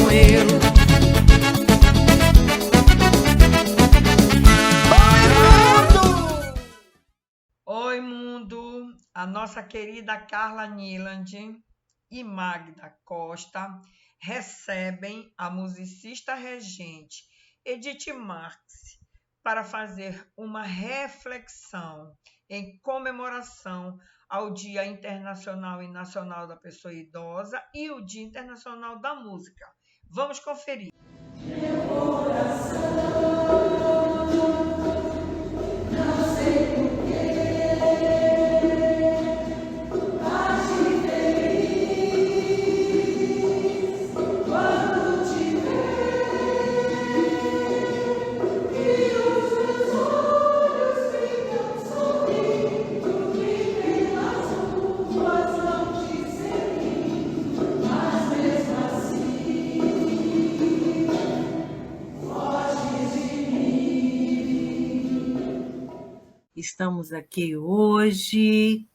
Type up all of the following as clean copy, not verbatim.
Limoeiro. Oi, mundo! A nossa querida Carla Niland e Magda Costa recebem a musicista regente Edith Marques para fazer uma reflexão em comemoração ao Dia Internacional e Nacional da Pessoa Idosa e o Dia Internacional da Música. Vamos conferir. Meu coração. Estamos aqui hoje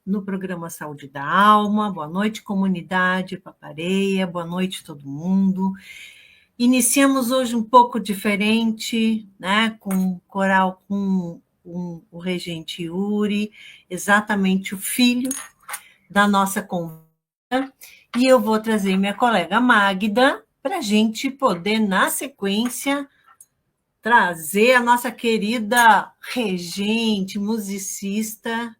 no programa Saúde da Alma. Boa noite, comunidade Papareia. Boa noite, todo mundo. Iniciamos hoje um pouco diferente, né? Com o coral com o regente Yuri, exatamente o filho da nossa conversa. E eu vou trazer minha colega Magda para a gente poder, na sequência, trazer a nossa querida regente, musicista,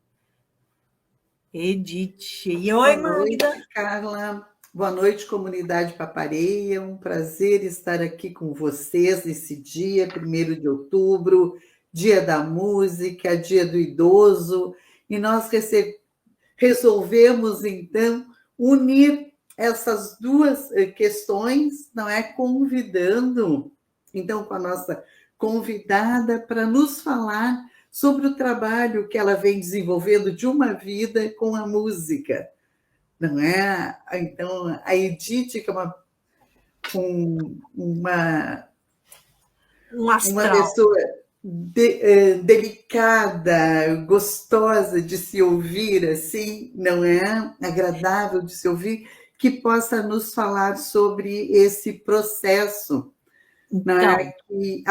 Edith. Oi, Magda. Noite, Carla. Boa noite, comunidade Papareia. Um prazer estar aqui com vocês nesse dia, 1º de outubro, Dia da Música, Dia do Idoso, e nós resolvemos, então, unir essas duas questões, não é? Convidando, então, com a nossa convidada para nos falar sobre o trabalho que ela vem desenvolvendo de uma vida com a música, não é? Então, a Edith, que é uma pessoa delicada, gostosa de se ouvir, assim, não é? Agradável de se ouvir, que possa nos falar sobre esse processo. Não é? Que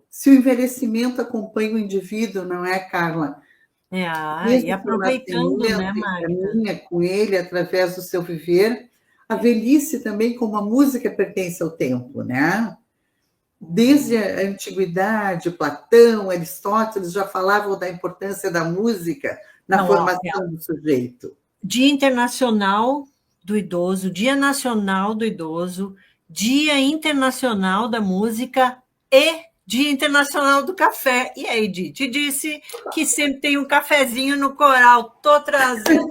se o envelhecimento acompanha o indivíduo, não é, Carla? E aproveitando, né, Magda? Caminha com ele através do seu viver, a velhice também, como a música pertence ao tempo, né? Desde a antiguidade, Platão, Aristóteles já falavam da importância da música na formação do sujeito. Dia Internacional do Idoso, Dia Nacional do Idoso, Dia Internacional da Música e Dia Internacional do Café. E a Edith disse que sempre tem um cafezinho no coral. Estou trazendo.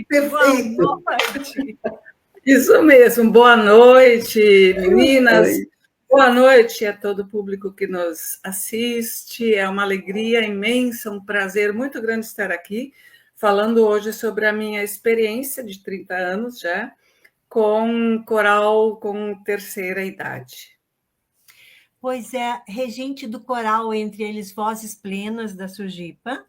Perfeito. Boa noite. Isso mesmo. Boa noite, meninas. Boa noite a todo o público que nos assiste. É uma alegria imensa, um prazer muito grande estar aqui, falando hoje sobre a minha experiência de 30 anos já, com coral com terceira idade. Pois é, regente do coral, entre eles Vozes Plenas, da Surgipa,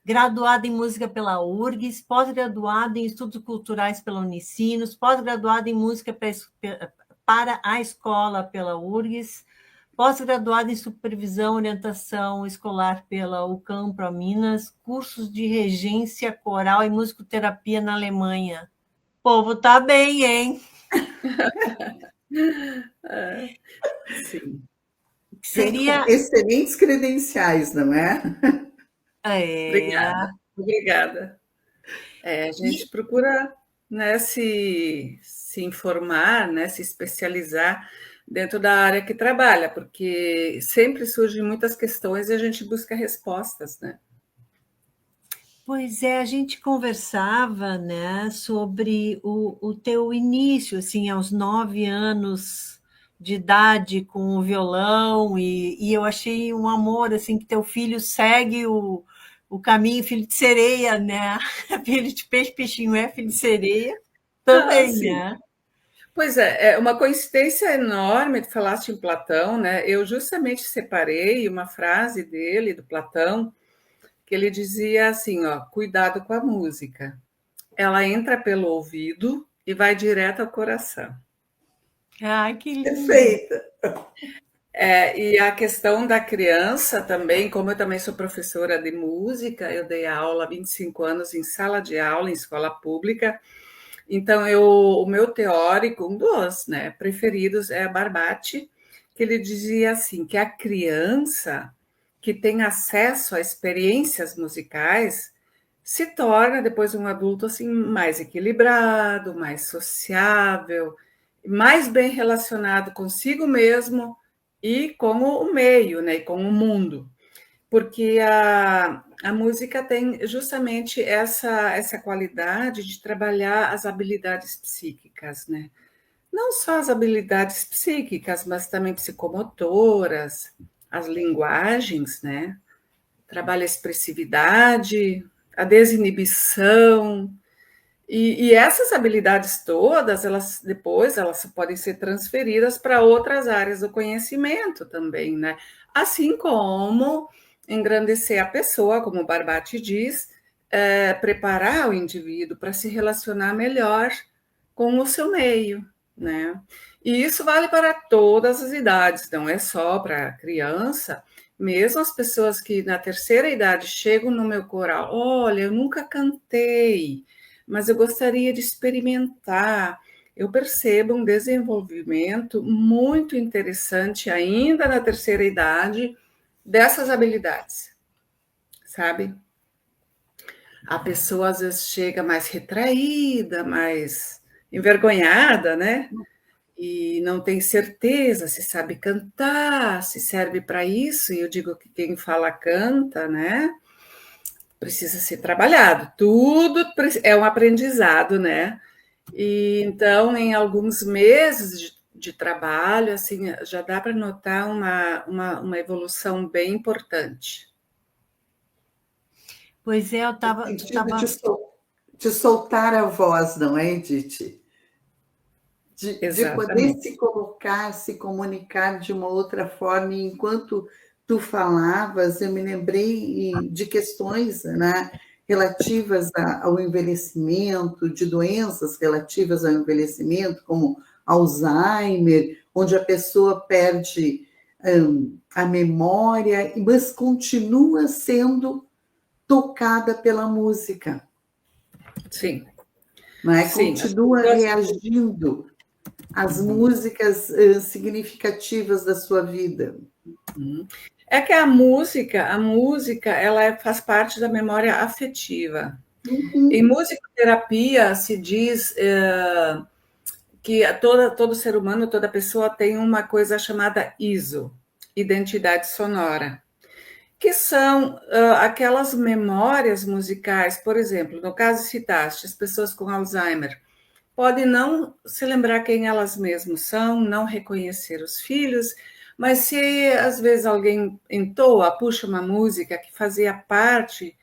graduada em música pela URGS, pós-graduada em estudos culturais pela Unicinos, pós-graduada em música para a escola pela URGS, pós-graduada em supervisão e orientação escolar pela UCAM Minas, cursos de regência coral e musicoterapia na Alemanha. O povo tá bem, hein? Sim. Seria... excelentes credenciais, não é? Obrigada. A gente procura, né, se informar, né, se especializar dentro da área que trabalha, porque sempre surgem muitas questões e a gente busca respostas, né? Pois é, a gente conversava, né, sobre o teu início, assim, aos 9 anos de idade com o violão, e eu achei um amor, assim, que teu filho segue o caminho, filho de sereia, né? Filho de peixe, peixinho filho de sereia também, né? Pois é uma coincidência enorme, tu falaste em Platão, né? Eu justamente separei uma frase dele, do Platão, que ele dizia assim, ó, cuidado com a música. Ela entra pelo ouvido e vai direto ao coração. Ai, que lindo. Perfeita. E a questão da criança também, como eu também sou professora de música, eu dei aula há 25 anos em sala de aula, em escola pública. Então, o meu teórico, um dos, né, preferidos é Barbatti, que ele dizia assim, que a criança que tem acesso a experiências musicais se torna depois um adulto assim mais equilibrado, mais sociável, mais bem relacionado consigo mesmo e com o meio, né, e com o mundo. Porque a música tem justamente essa qualidade de trabalhar as habilidades psíquicas, né? Não só as habilidades psíquicas, mas também psicomotoras, as linguagens, né? Trabalha a expressividade, a desinibição, e essas habilidades todas, elas depois elas podem ser transferidas para outras áreas do conhecimento também, né? Assim como engrandecer a pessoa, como o Barbatti diz, preparar o indivíduo para se relacionar melhor com o seu meio, né? E isso vale para todas as idades, não é só para criança. Mesmo as pessoas que na terceira idade chegam no meu coral, olha, eu nunca cantei, mas eu gostaria de experimentar. Eu percebo um desenvolvimento muito interessante ainda na terceira idade dessas habilidades, sabe? A pessoa às vezes chega mais retraída, mais envergonhada, né? E não tem certeza se sabe cantar, se serve para isso. E eu digo que quem fala canta, né? Precisa ser trabalhado. Tudo é um aprendizado, né? E então, em alguns meses de trabalho, assim, já dá para notar uma evolução bem importante. Pois é, eu estava. No sentido de soltar a voz, não é, Edith? De poder Exatamente. se colocar, se comunicar de uma outra forma. E enquanto tu falavas, eu me lembrei de questões, né, relativas ao envelhecimento, de doenças relativas ao envelhecimento, como Alzheimer, onde a pessoa perde a memória, mas continua sendo tocada pela música, Sim, não é? sim. Continua reagindo às músicas significativas da sua vida. É que a música, ela faz parte da memória afetiva. Em musicoterapia se diz que todo ser humano, toda pessoa tem uma coisa chamada ISO, identidade sonora, que são aquelas memórias musicais, por exemplo, no caso citaste, as pessoas com Alzheimer podem não se lembrar quem elas mesmas são, não reconhecer os filhos, mas se às vezes alguém entoa, puxa uma música que fazia parte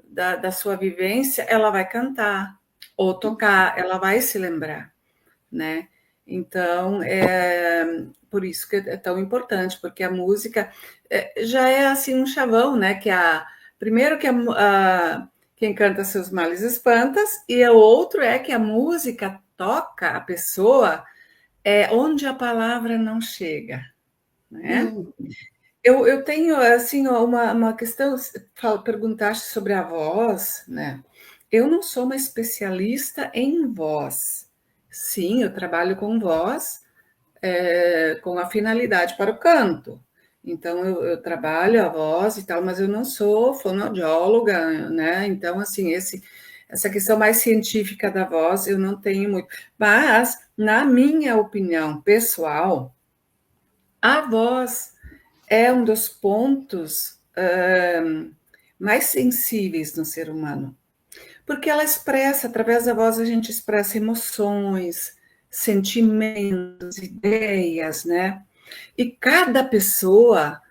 da sua vivência, ela vai cantar ou tocar, ela vai se lembrar, né? Então, por isso que é tão importante, porque a música já é assim um chavão, né? Primeiro que quem canta seus males espantas, e o outro é que a música toca a pessoa onde a palavra não chega, né? Eu tenho assim uma questão, perguntaste sobre a voz, né? Eu não sou uma especialista em voz. Sim, eu trabalho com voz, com a finalidade para o canto. Então, eu trabalho a voz e tal, mas eu não sou fonoaudióloga, né? Então, assim, essa questão mais científica da voz eu não tenho muito. Mas, na minha opinião pessoal, a voz é um dos pontos mais sensíveis no ser humano. Porque ela expressa, através da voz, a gente expressa emoções, sentimentos, ideias, né? E cada pessoa,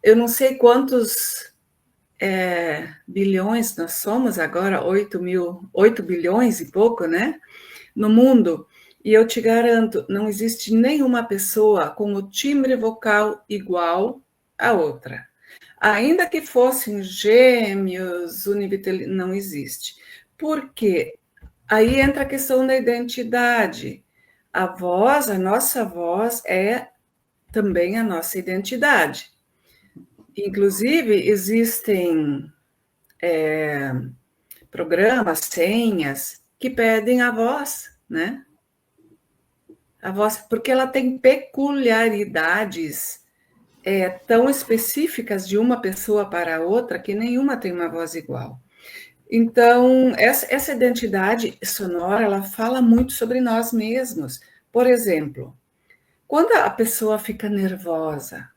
eu não sei quantos bilhões nós somos agora, 8 bilhões e pouco, né? No mundo. E eu te garanto, não existe nenhuma pessoa com o timbre vocal igual à outra. Ainda que fossem gêmeos, não existe. Por quê? Aí entra a questão da identidade. a voz, a nossa voz é também a nossa identidade. Inclusive, existem programas, senhas, que pedem a voz, né? A voz, porque ela tem peculiaridades tão específicas de uma pessoa para outra que nenhuma tem uma voz igual. Então, essa identidade sonora, ela fala muito sobre nós mesmos. Por exemplo, quando a pessoa fica nervosa,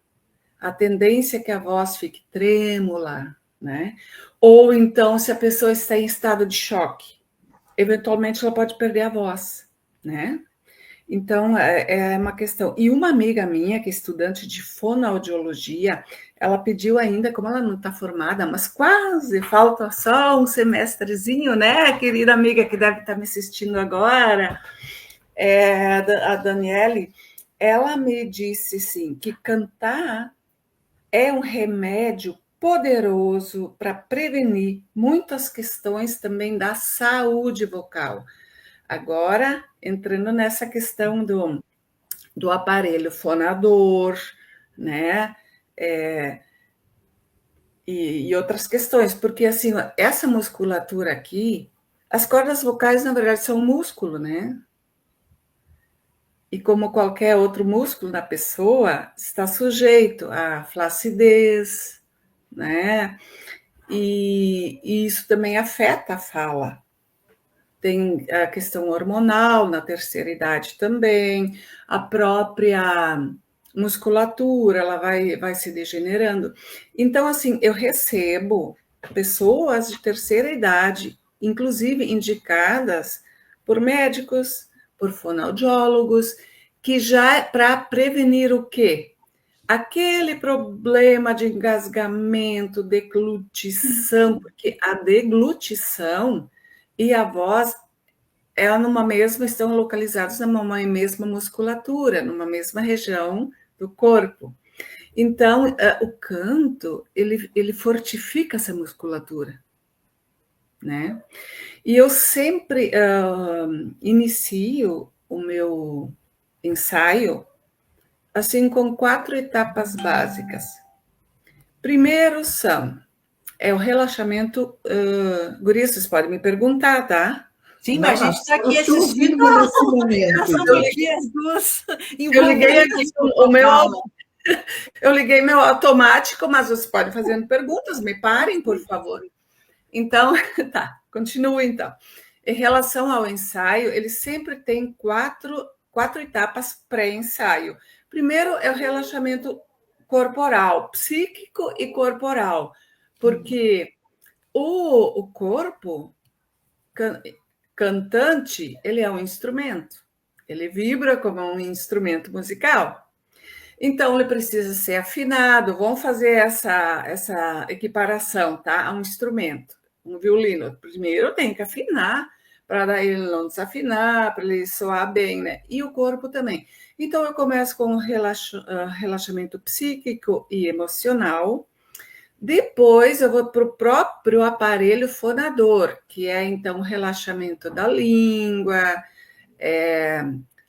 a tendência é que a voz fique trêmula, né? Ou então, se a pessoa está em estado de choque, eventualmente ela pode perder a voz, né? Então, é uma questão. E uma amiga minha, que é estudante de fonoaudiologia, ela pediu ainda, como ela não está formada, mas quase, falta só um semestrezinho, né, querida amiga que deve estar me assistindo agora, a Daniele, ela me disse, sim, que cantar é um remédio poderoso para prevenir muitas questões também da saúde vocal. Agora, entrando nessa questão do aparelho fonador, né? E outras questões, porque assim, essa musculatura aqui, as cordas vocais, na verdade, são músculo, né? E como qualquer outro músculo da pessoa, está sujeito à flacidez, né? E isso também afeta a fala. Tem a questão hormonal na terceira idade também, a própria musculatura, ela vai se degenerando. Então, assim, eu recebo pessoas de terceira idade, inclusive indicadas por médicos, por fonoaudiólogos, que já é para prevenir o quê? Aquele problema de engasgamento, deglutição, porque a deglutição e a voz estão localizados numa mesma musculatura, numa mesma região do corpo. Então, o canto, ele fortifica essa musculatura, né? E eu sempre inicio o meu ensaio assim com 4 etapas básicas. Primeiro é o relaxamento. Gurias, vocês podem me perguntar, tá? Sim, mas a gente está aqui assistindo nesse momento. as duas. Eu liguei aqui eu liguei meu automático, mas vocês podem fazer perguntas, me parem, por favor. Então, tá, continuo então. Em relação ao ensaio, ele sempre tem quatro etapas pré-ensaio. Primeiro é o relaxamento corporal, psíquico e corporal, porque o corpo cantante, ele é um instrumento, ele vibra como um instrumento musical. Então, ele precisa ser afinado. Vamos fazer essa equiparação, tá? A um instrumento, um violino. Primeiro tem que afinar, para ele não desafinar, para ele soar bem, né? E o corpo também. Então, eu começo com o relaxamento psíquico e emocional. Depois, eu vou para o próprio aparelho fonador, que é, então, o relaxamento da língua,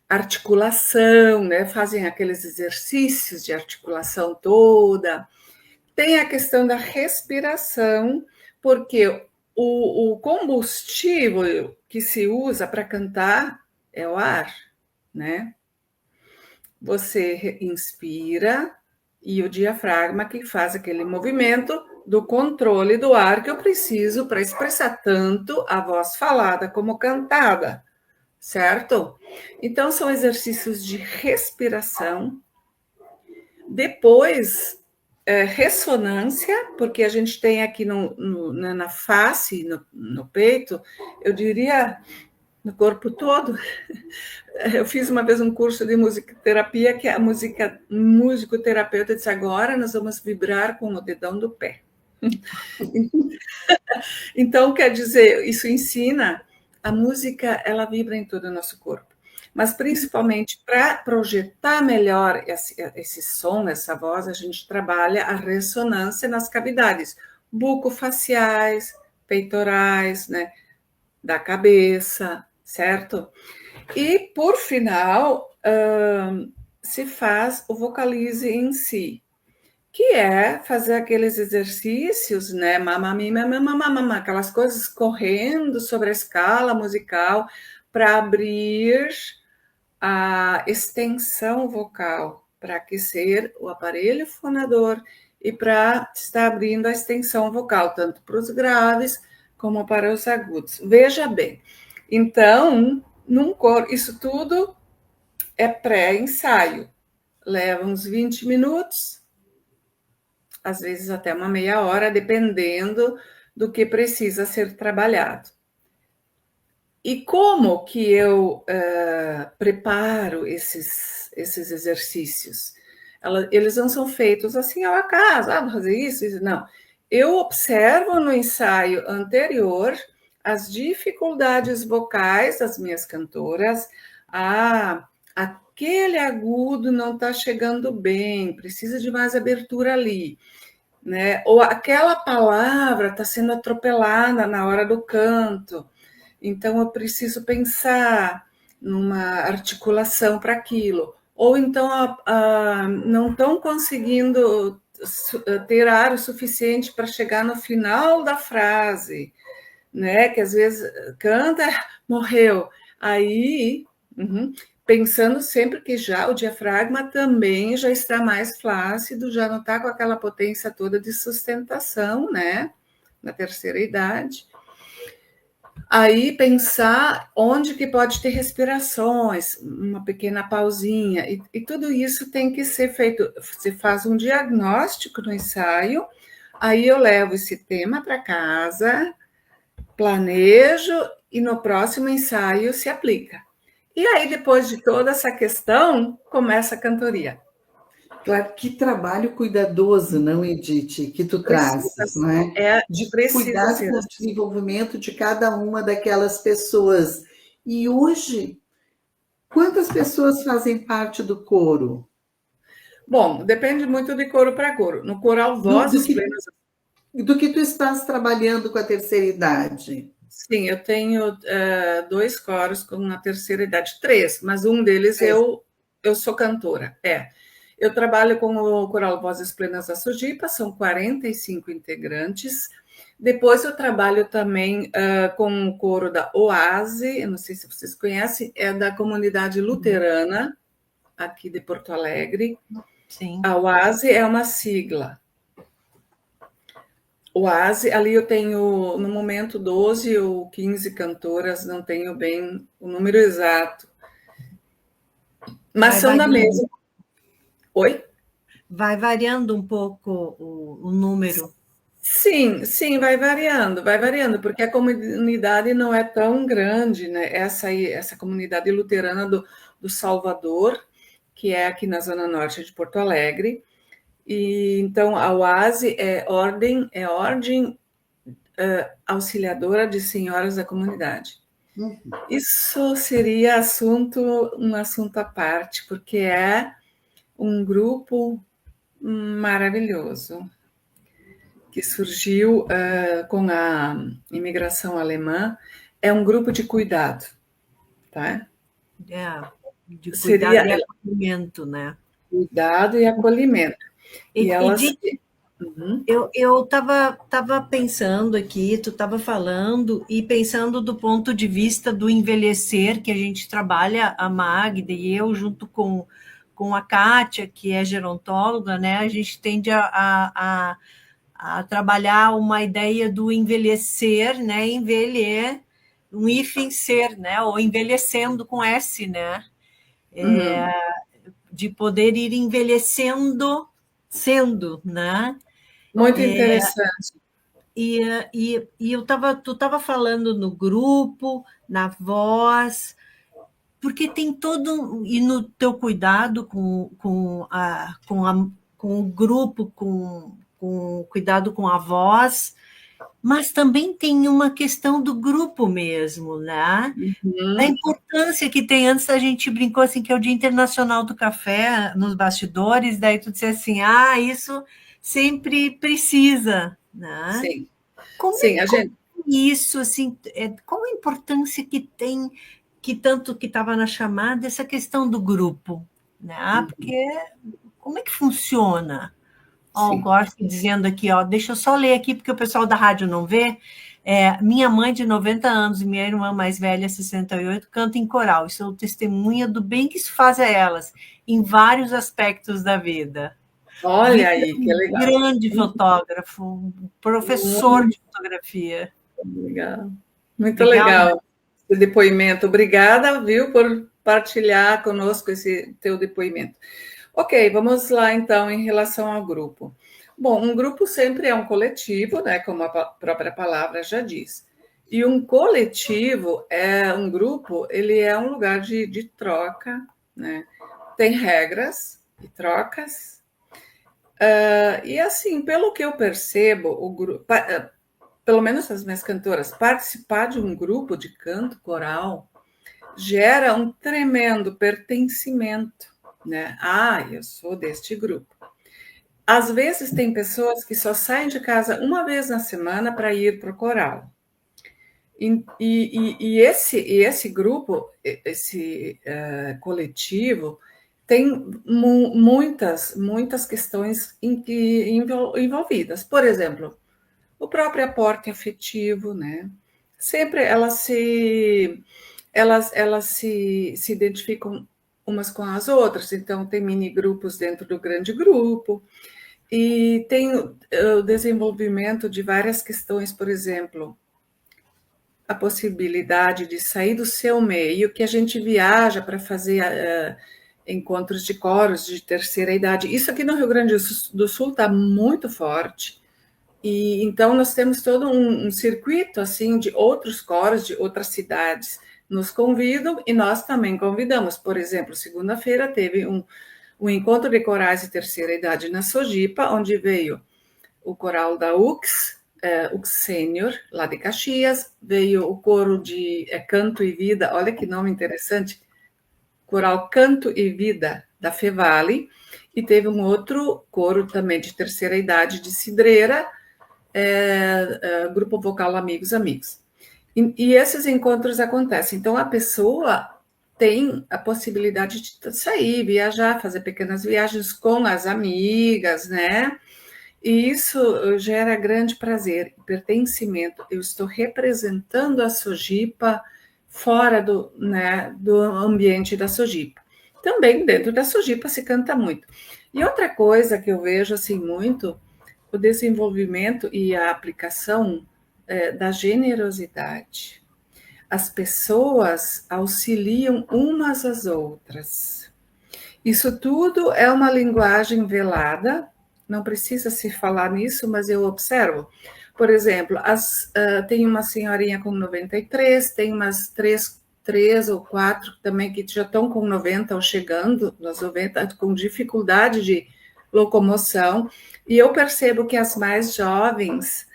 articulação, né? Fazem aqueles exercícios de articulação toda. Tem a questão da respiração, porque o combustível que se usa para cantar é o ar, né? Você inspira e o diafragma que faz aquele movimento do controle do ar que eu preciso para expressar tanto a voz falada como cantada, certo? Então, são exercícios de respiração. Depois, ressonância, porque a gente tem aqui na face, no peito, eu diria no corpo todo. Eu fiz uma vez um curso de musicoterapia, que a musicoterapeuta disse, agora nós vamos vibrar com o dedão do pé. Então, quer dizer, isso ensina, a música, ela vibra em todo o nosso corpo. Mas, principalmente, para projetar melhor esse som, essa voz, a gente trabalha a ressonância nas cavidades bucofaciais, peitorais, né, da cabeça, certo? E, por final, se faz o vocalize em si, que é fazer aqueles exercícios, né? Mamamima, aquelas coisas correndo sobre a escala musical para abrir a extensão vocal, para aquecer o aparelho fonador e para estar abrindo a extensão vocal, tanto para os graves como para os agudos. Veja bem, então, num coro, isso tudo é pré-ensaio, leva uns 20 minutos, às vezes até uma meia hora, dependendo do que precisa ser trabalhado. E como que eu preparo esses exercícios? Eles não são feitos assim ao acaso, vou fazer isso, não. Eu observo no ensaio anterior as dificuldades vocais das minhas cantoras, aquele agudo não está chegando bem, precisa de mais abertura ali, né? Ou aquela palavra está sendo atropelada na hora do canto. Então, eu preciso pensar numa articulação para aquilo. Ou então, não estão conseguindo ter ar o suficiente para chegar no final da frase, né? Que às vezes canta, morreu. Aí, pensando sempre que já o diafragma também já está mais flácido, já não está com aquela potência toda de sustentação, né? Na terceira idade. Aí pensar onde que pode ter respirações, uma pequena pausinha, e tudo isso tem que ser feito. Você faz um diagnóstico no ensaio, aí eu levo esse tema para casa, planejo, e no próximo ensaio se aplica. E aí, depois de toda essa questão, começa a cantoria. Claro, que trabalho cuidadoso, não, Edith, que tu trazes, não é? De cuidar com o desenvolvimento de cada uma daquelas pessoas. E hoje, quantas pessoas fazem parte do coro? Bom, depende muito de coro para coro. No coral Vozes Plenas... Do que tu estás trabalhando com a terceira idade? Sim, eu tenho 2 coros com a terceira idade, 3, mas um deles eu sou cantora, Eu trabalho com o Coral Vozes Plenas da Sojipa, são 45 integrantes. Depois eu trabalho também com o coro da Oase, eu não sei se vocês conhecem, é da comunidade luterana, aqui de Porto Alegre. Sim. A Oase é uma sigla. Oase, ali eu tenho, no momento, 12 ou 15 cantoras, não tenho bem o número exato. Mas são da mesma... Oi? Vai variando um pouco o número. Sim, vai variando, porque a comunidade não é tão grande, né? Essa comunidade luterana do Salvador, que é aqui na Zona Norte de Porto Alegre. E então a Oase é ordem auxiliadora de senhoras da comunidade. Isso seria um assunto à parte, porque é um grupo maravilhoso que surgiu com a imigração alemã. É um grupo de cuidado, tá? De cuidado e acolhimento, né? Cuidado e acolhimento. E elas... Eu estava pensando aqui, tu estava falando, e pensando do ponto de vista do envelhecer, que a gente trabalha, a Magda e eu, junto com a Kátia, que é gerontóloga, né? A gente tende a trabalhar uma ideia do envelhecer, né? Envelher, um hífen ser, né? Ou envelhecendo com S, né? De poder ir envelhecendo, sendo, né? Muito interessante. E tu estava falando no grupo, na voz, porque tem todo... E no teu cuidado com o grupo, com cuidado com a voz, mas também tem uma questão do grupo mesmo, né? Da importância que tem. Antes a gente brincou assim, que é o Dia Internacional do Café, nos bastidores, daí tu disse assim, isso sempre precisa, né? Sim. Como isso, assim, qual a importância que tem que tanto que estava na chamada, essa questão do grupo, né? Porque como é que funciona? Ó, o Sim. Gorski dizendo aqui, ó, deixa eu só ler aqui, porque o pessoal da rádio não vê. Minha mãe, de 90 anos, e minha irmã mais velha, 68, canta em coral. Isso é testemunha do bem que isso faz a elas, em vários aspectos da vida. Olha Vitor é aí, que um legal. grande fotógrafo, um professor de fotografia. Legal. Muito Legal, né? legal esse depoimento. Obrigada, viu, por partilhar conosco esse teu depoimento. Ok, vamos lá então em relação ao grupo. Bom, um grupo sempre é um coletivo, né, como a própria palavra já diz. E um coletivo é um grupo, ele é um lugar de troca, né? Tem regras e trocas. E assim, pelo que eu percebo, o grupo, pelo menos as minhas cantoras, participar de um grupo de canto coral gera um tremendo pertencimento, né? Ah, eu sou deste grupo. Às vezes tem pessoas que só saem de casa uma vez na semana para ir para o coral. E esse grupo, esse coletivo, tem muitas questões envolvidas. Por exemplo, o próprio aporte afetivo, né? Sempre elas se identificam umas com as outras, então tem mini grupos dentro do grande grupo, e tem o desenvolvimento de várias questões, por exemplo, a possibilidade de sair do seu meio, que a gente viaja para fazer encontros de coros de terceira idade. Isso aqui no Rio Grande do Sul está muito forte. E então nós temos todo um circuito assim de outros coros de outras cidades nos convidam e nós também convidamos. Por exemplo, segunda-feira teve um encontro de corais de terceira idade na Sojipa, onde veio o coral da UX Sênior, lá de Caxias, veio o coro de Canto e Vida, olha que nome interessante, coral Canto e Vida, da Fevale, e teve um outro coro também de terceira idade de Cidreira, grupo vocal Amigos. E esses encontros acontecem. Então, a pessoa tem a possibilidade de sair, viajar, fazer pequenas viagens com as amigas, né? E isso gera grande prazer, pertencimento. Eu estou representando a Sojipa fora do ambiente da Sojipa. Também dentro da Sojipa se canta muito. E outra coisa que eu vejo assim muito, o desenvolvimento e a aplicação da generosidade. As pessoas auxiliam umas às outras. Isso tudo é uma linguagem velada, não precisa se falar nisso, mas eu observo. Por exemplo, tem uma senhorinha com 93, tem umas três ou quatro também que já estão com 90 ou chegando nos 90, com dificuldade de locomoção, e eu percebo que as mais jovens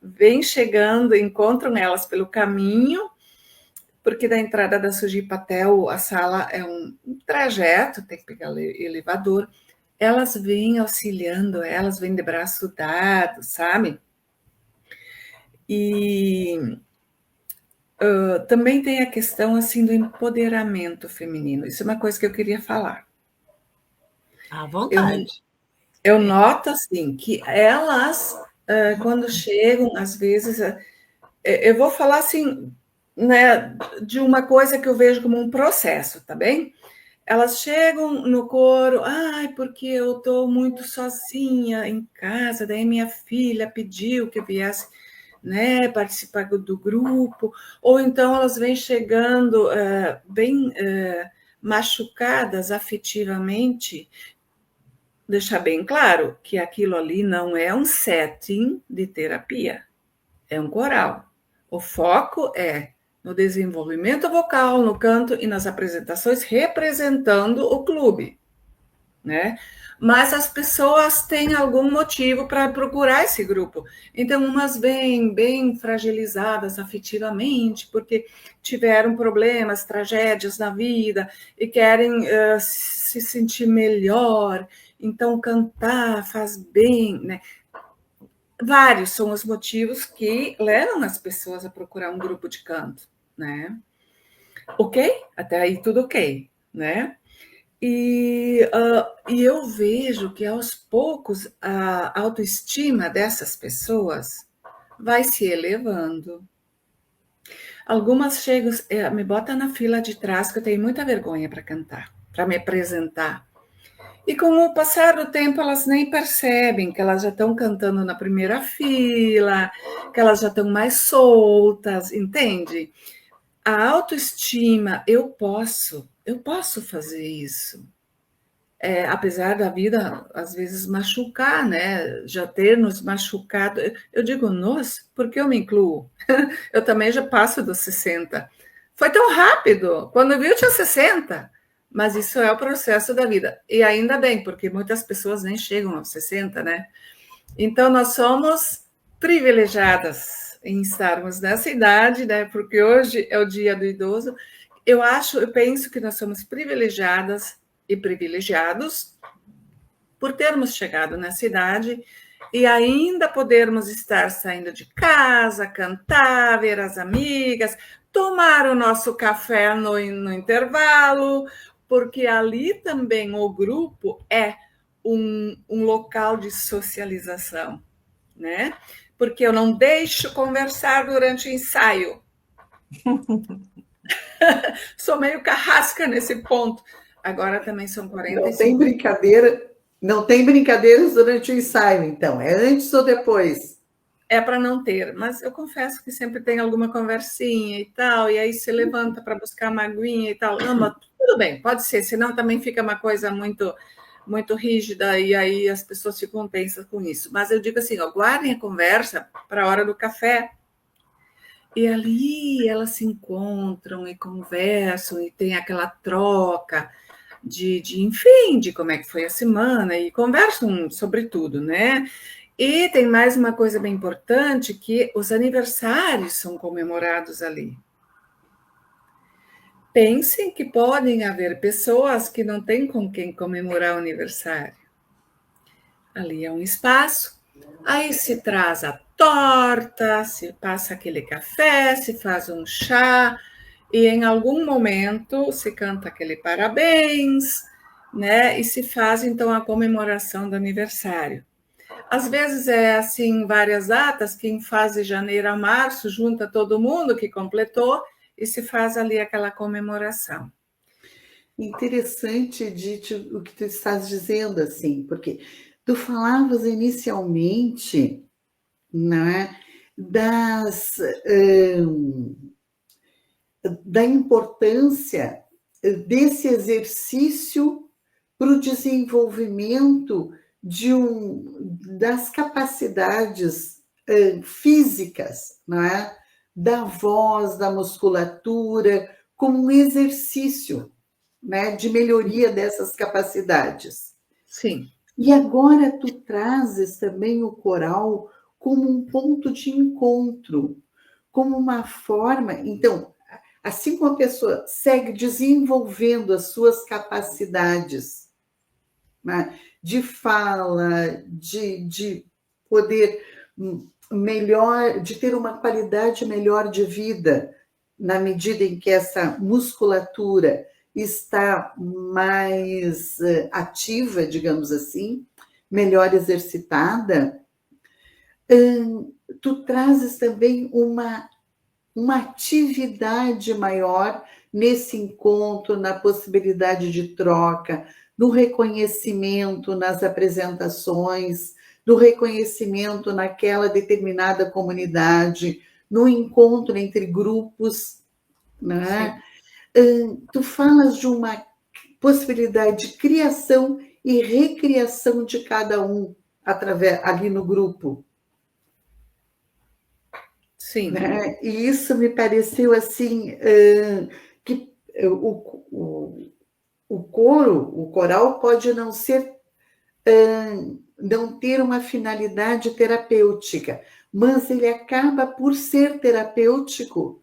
vêm chegando, encontram elas pelo caminho, porque da entrada da Sojipa até a sala é um trajeto, tem que pegar elevador, elas vêm auxiliando, elas vêm de braço dado, sabe? E também tem a questão assim do empoderamento feminino, isso é uma coisa que eu queria falar. À vontade. Eu noto assim que elas, quando chegam, às vezes, eu vou falar assim, né, de uma coisa que eu vejo como um processo, tá bem? Elas chegam no coro, porque eu estou muito sozinha em casa, daí minha filha pediu que eu viesse, né, participar do grupo, ou então elas vêm chegando bem machucadas afetivamente. Deixar bem claro que aquilo ali não é um setting de terapia, é um coral. O foco é no desenvolvimento vocal, no canto e nas apresentações representando o clube, né? Mas as pessoas têm algum motivo para procurar esse grupo. Então, umas vêm bem fragilizadas afetivamente, porque tiveram problemas, tragédias na vida e querem se sentir melhor. Então, cantar faz bem, né? Vários são os motivos que levam as pessoas a procurar um grupo de canto, né? Ok? Até aí tudo ok, né? E eu vejo que aos poucos a autoestima dessas pessoas vai se elevando. Algumas chegam, me bota na fila de trás que eu tenho muita vergonha para cantar, para me apresentar. E com o passar do tempo, elas nem percebem que elas já estão cantando na primeira fila, que elas já estão mais soltas, entende? A autoestima, eu posso fazer isso. Apesar da vida, às vezes, machucar, né? Já ter nos machucado. Eu digo nós, porque eu me incluo. Eu também já passo dos 60. Foi tão rápido. Quando eu vi, eu tinha 60. Mas isso é o processo da vida. E ainda bem, porque muitas pessoas nem chegam aos 60, né? Então, nós somos privilegiadas em estarmos nessa idade, né? Porque hoje é o dia do idoso. Eu penso que nós somos privilegiadas e privilegiados por termos chegado nessa idade e ainda podermos estar saindo de casa, cantar, ver as amigas, tomar o nosso café no intervalo, porque ali também o grupo é um local de socialização, né? Porque eu não deixo conversar durante o ensaio. Sou meio carrasca nesse ponto. Agora também são 45. Não tem brincadeira, não tem brincadeiras durante o ensaio, então. É antes ou depois? É para não ter, mas eu confesso que sempre tem alguma conversinha e tal, e aí se levanta para buscar uma aguinha e tal. Não, mas tudo bem, pode ser, senão também fica uma coisa muito rígida e aí as pessoas ficam tensas com isso. Mas eu digo assim, ó, guardem a conversa para a hora do café. E ali elas se encontram e conversam e tem aquela troca enfim, de como é que foi a semana e conversam sobre tudo, né? E tem mais uma coisa bem importante, que os aniversários são comemorados ali. Pensem que podem haver pessoas que não têm com quem comemorar o aniversário. Ali é um espaço, aí se traz a torta, se passa aquele café, se faz um chá, e em algum momento se canta aquele parabéns, né? E se faz então a comemoração do aniversário. Às vezes é assim, várias datas, quem faz de janeiro a março, junta todo mundo que completou e se faz ali aquela comemoração. Interessante, Dite, o que tu estás dizendo, assim, porque tu falavas inicialmente, né, da importância desse exercício para o desenvolvimento das capacidades físicas, não é? Da voz, da musculatura, como um exercício, né, de melhoria dessas capacidades. Sim. E agora tu trazes também o coral como um ponto de encontro, como uma forma. Então, assim como a pessoa segue desenvolvendo as suas capacidades, né, de fala, de poder melhor, de ter uma qualidade melhor de vida, na medida em que essa musculatura está mais ativa, digamos assim, melhor exercitada, tu trazes também uma atividade maior nesse encontro, na possibilidade de troca, no reconhecimento nas apresentações, no reconhecimento naquela determinada comunidade, no encontro entre grupos, né? Tu falas de uma possibilidade de criação e recriação de cada um ali no grupo. Sim. Né? E isso me pareceu assim, que o coral pode não ser, não ter uma finalidade terapêutica, mas ele acaba por ser terapêutico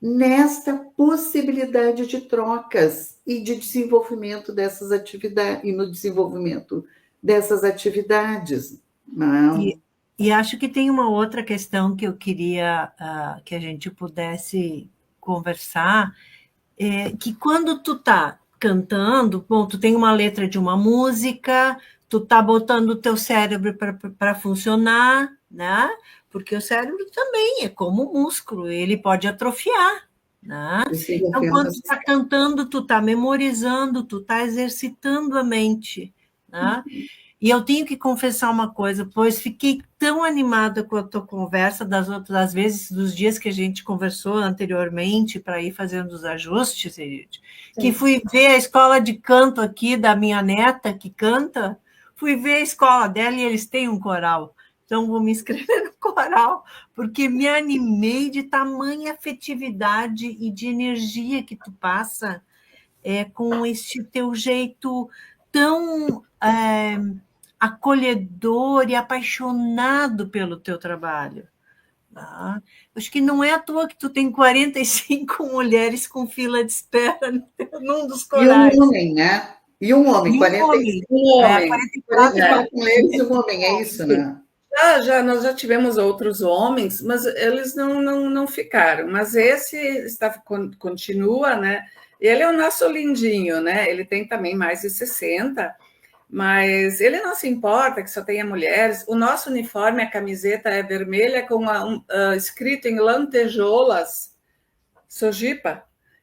nesta possibilidade de trocas e de desenvolvimento dessas atividades, e no desenvolvimento dessas atividades. Não? E acho que tem uma outra questão que eu queria que a gente pudesse conversar, que quando tu tá cantando, bom, tu tem uma letra de uma música, tu tá botando o teu cérebro para funcionar, né? Porque o cérebro também é como um músculo, ele pode atrofiar, né? Então, quando tu tá cantando, tu tá memorizando, tu tá exercitando a mente, né? E eu tenho que confessar uma coisa, pois fiquei tão animada com a tua conversa das vezes, dos dias que a gente conversou anteriormente para ir fazendo os ajustes, Edith, que fui ver a escola de canto aqui da minha neta que canta, fui ver a escola dela e eles têm um coral. Então, vou me inscrever no coral, porque me animei de tamanha afetividade e de energia que tu passa com este teu jeito tão acolhedor e apaixonado pelo teu trabalho. Tá? Acho que não é à toa que tu tem 45 mulheres com fila de espera num dos corais. E um homem, né? E um homem, 45. Um homem. 44 mulheres e um homem, é isso, né? Nós já tivemos outros homens, mas eles não ficaram. Mas esse continua, né? Ele é o nosso lindinho, né? Ele tem também mais de 60, mas ele não se importa que só tenha mulheres. O nosso uniforme, a camiseta é vermelha com escrito em lantejoulas, Sojipa.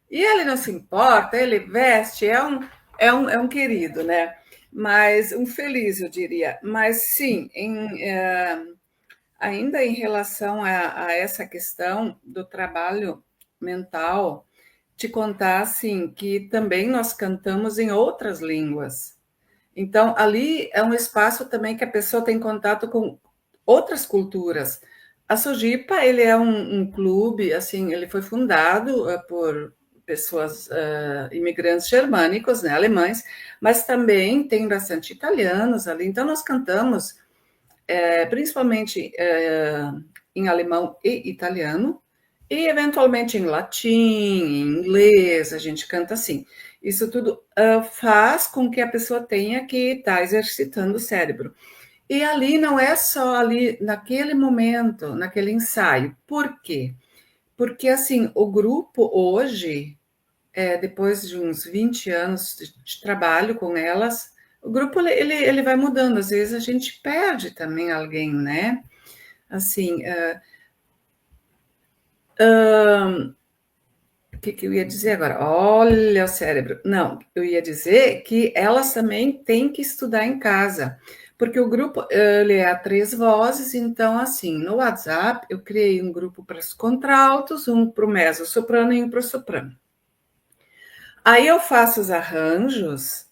E ele não se importa, ele veste, é um querido, né? Mas um feliz, eu diria. Mas sim, ainda em relação a essa questão do trabalho mental, te contar assim que também nós cantamos em outras línguas. Então, ali é um espaço também que a pessoa tem contato com outras culturas. A Sojipa, ele é um clube, assim, ele foi fundado por pessoas imigrantes germânicos, né, alemães, mas também tem bastante italianos ali. Então, nós cantamos principalmente em alemão e italiano, e eventualmente em latim, em inglês, a gente canta assim. Isso tudo faz com que a pessoa tenha que estar exercitando o cérebro. E ali não é só ali naquele momento, naquele ensaio. Por quê? Porque assim, o grupo hoje, depois de uns 20 anos de trabalho com elas, o grupo ele vai mudando. Às vezes a gente perde também alguém, né? Assim, o que eu ia dizer agora? Olha o cérebro. Não, eu ia dizer que elas também têm que estudar em casa, porque o grupo ele é a 3 vozes, então assim, no WhatsApp eu criei um grupo para os contraltos, um para o mezzo-soprano e um para o soprano. Aí eu faço os arranjos,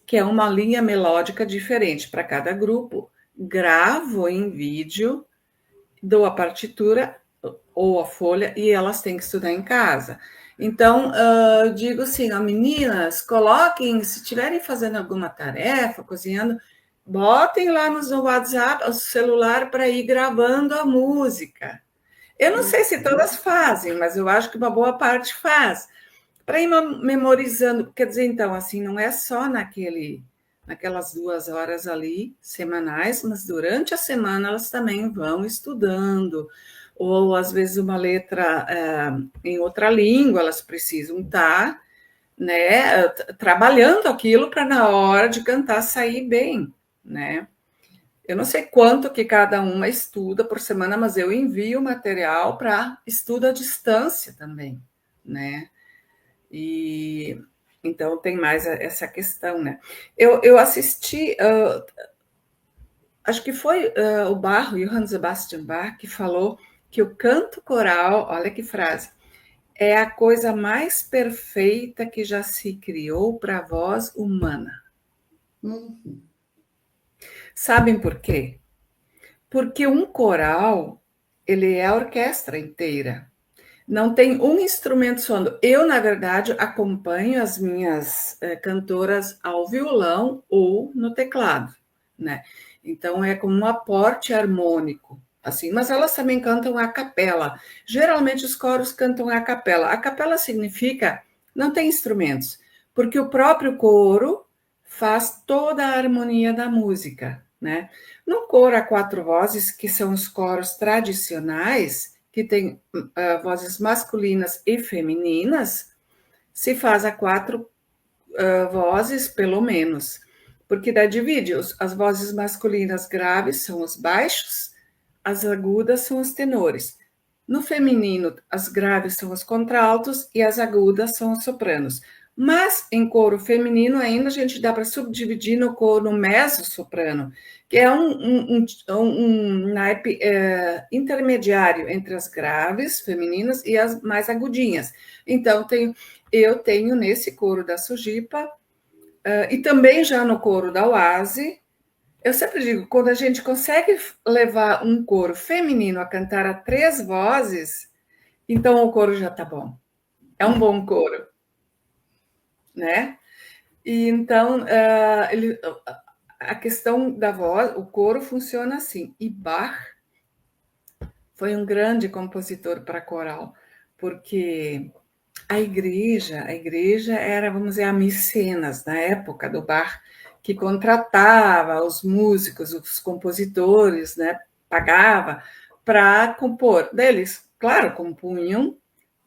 que é uma linha melódica diferente para cada grupo, gravo em vídeo, dou a partitura ou a folha e elas têm que estudar em casa. Então, eu digo assim, meninas, coloquem, se estiverem fazendo alguma tarefa, cozinhando, botem lá no WhatsApp, o celular, para ir gravando a música. Eu não sei se todas fazem, mas eu acho que uma boa parte faz. Para ir memorizando, quer dizer, então, assim, não é só naquelas 2 horas ali, semanais, mas durante a semana elas também vão estudando, ou às vezes uma letra em outra língua, elas precisam estar, né, trabalhando aquilo para na hora de cantar sair bem, né? Eu não sei quanto que cada uma estuda por semana, mas eu envio material para estudo à distância também, né? E então tem mais essa questão, né? Eu assisti, acho que foi o Bach, Johann Sebastian Bach, que falou que o canto coral, olha que frase, é a coisa mais perfeita que já se criou para a voz humana. Sabem por quê? Porque um coral, ele é a orquestra inteira. Não tem um instrumento soando. Eu, na verdade, acompanho as minhas cantoras ao violão ou no teclado, né? Então, é como um aporte harmônico, assim. Mas elas também cantam a capela. Geralmente, os coros cantam a capela. A capela significa não tem instrumentos, porque o próprio coro faz toda a harmonia da música, né? No coro a 4 vozes, que são os coros tradicionais, que tem vozes masculinas e femininas, se faz a 4 vozes, pelo menos, porque daí divide, as vozes masculinas graves são os baixos, as agudas são os tenores. No feminino, as graves são os contraltos e as agudas são os sopranos. Mas em coro feminino ainda a gente dá para subdividir no coro mezzo-soprano, que é um naipe intermediário entre as graves femininas e as mais agudinhas. Então, eu tenho nesse coro da Sojipa, e também já no coro da Oase, eu sempre digo, quando a gente consegue levar um coro feminino a cantar a 3 vozes, então o coro já está bom. É um bom coro, né? E então, a questão da voz, o coro funciona assim. E Bach foi um grande compositor para coral, porque a igreja era, vamos dizer, a mecenas na época do Bach, que contratava os músicos, os compositores, né, pagava para compor. Deles, claro, compunham,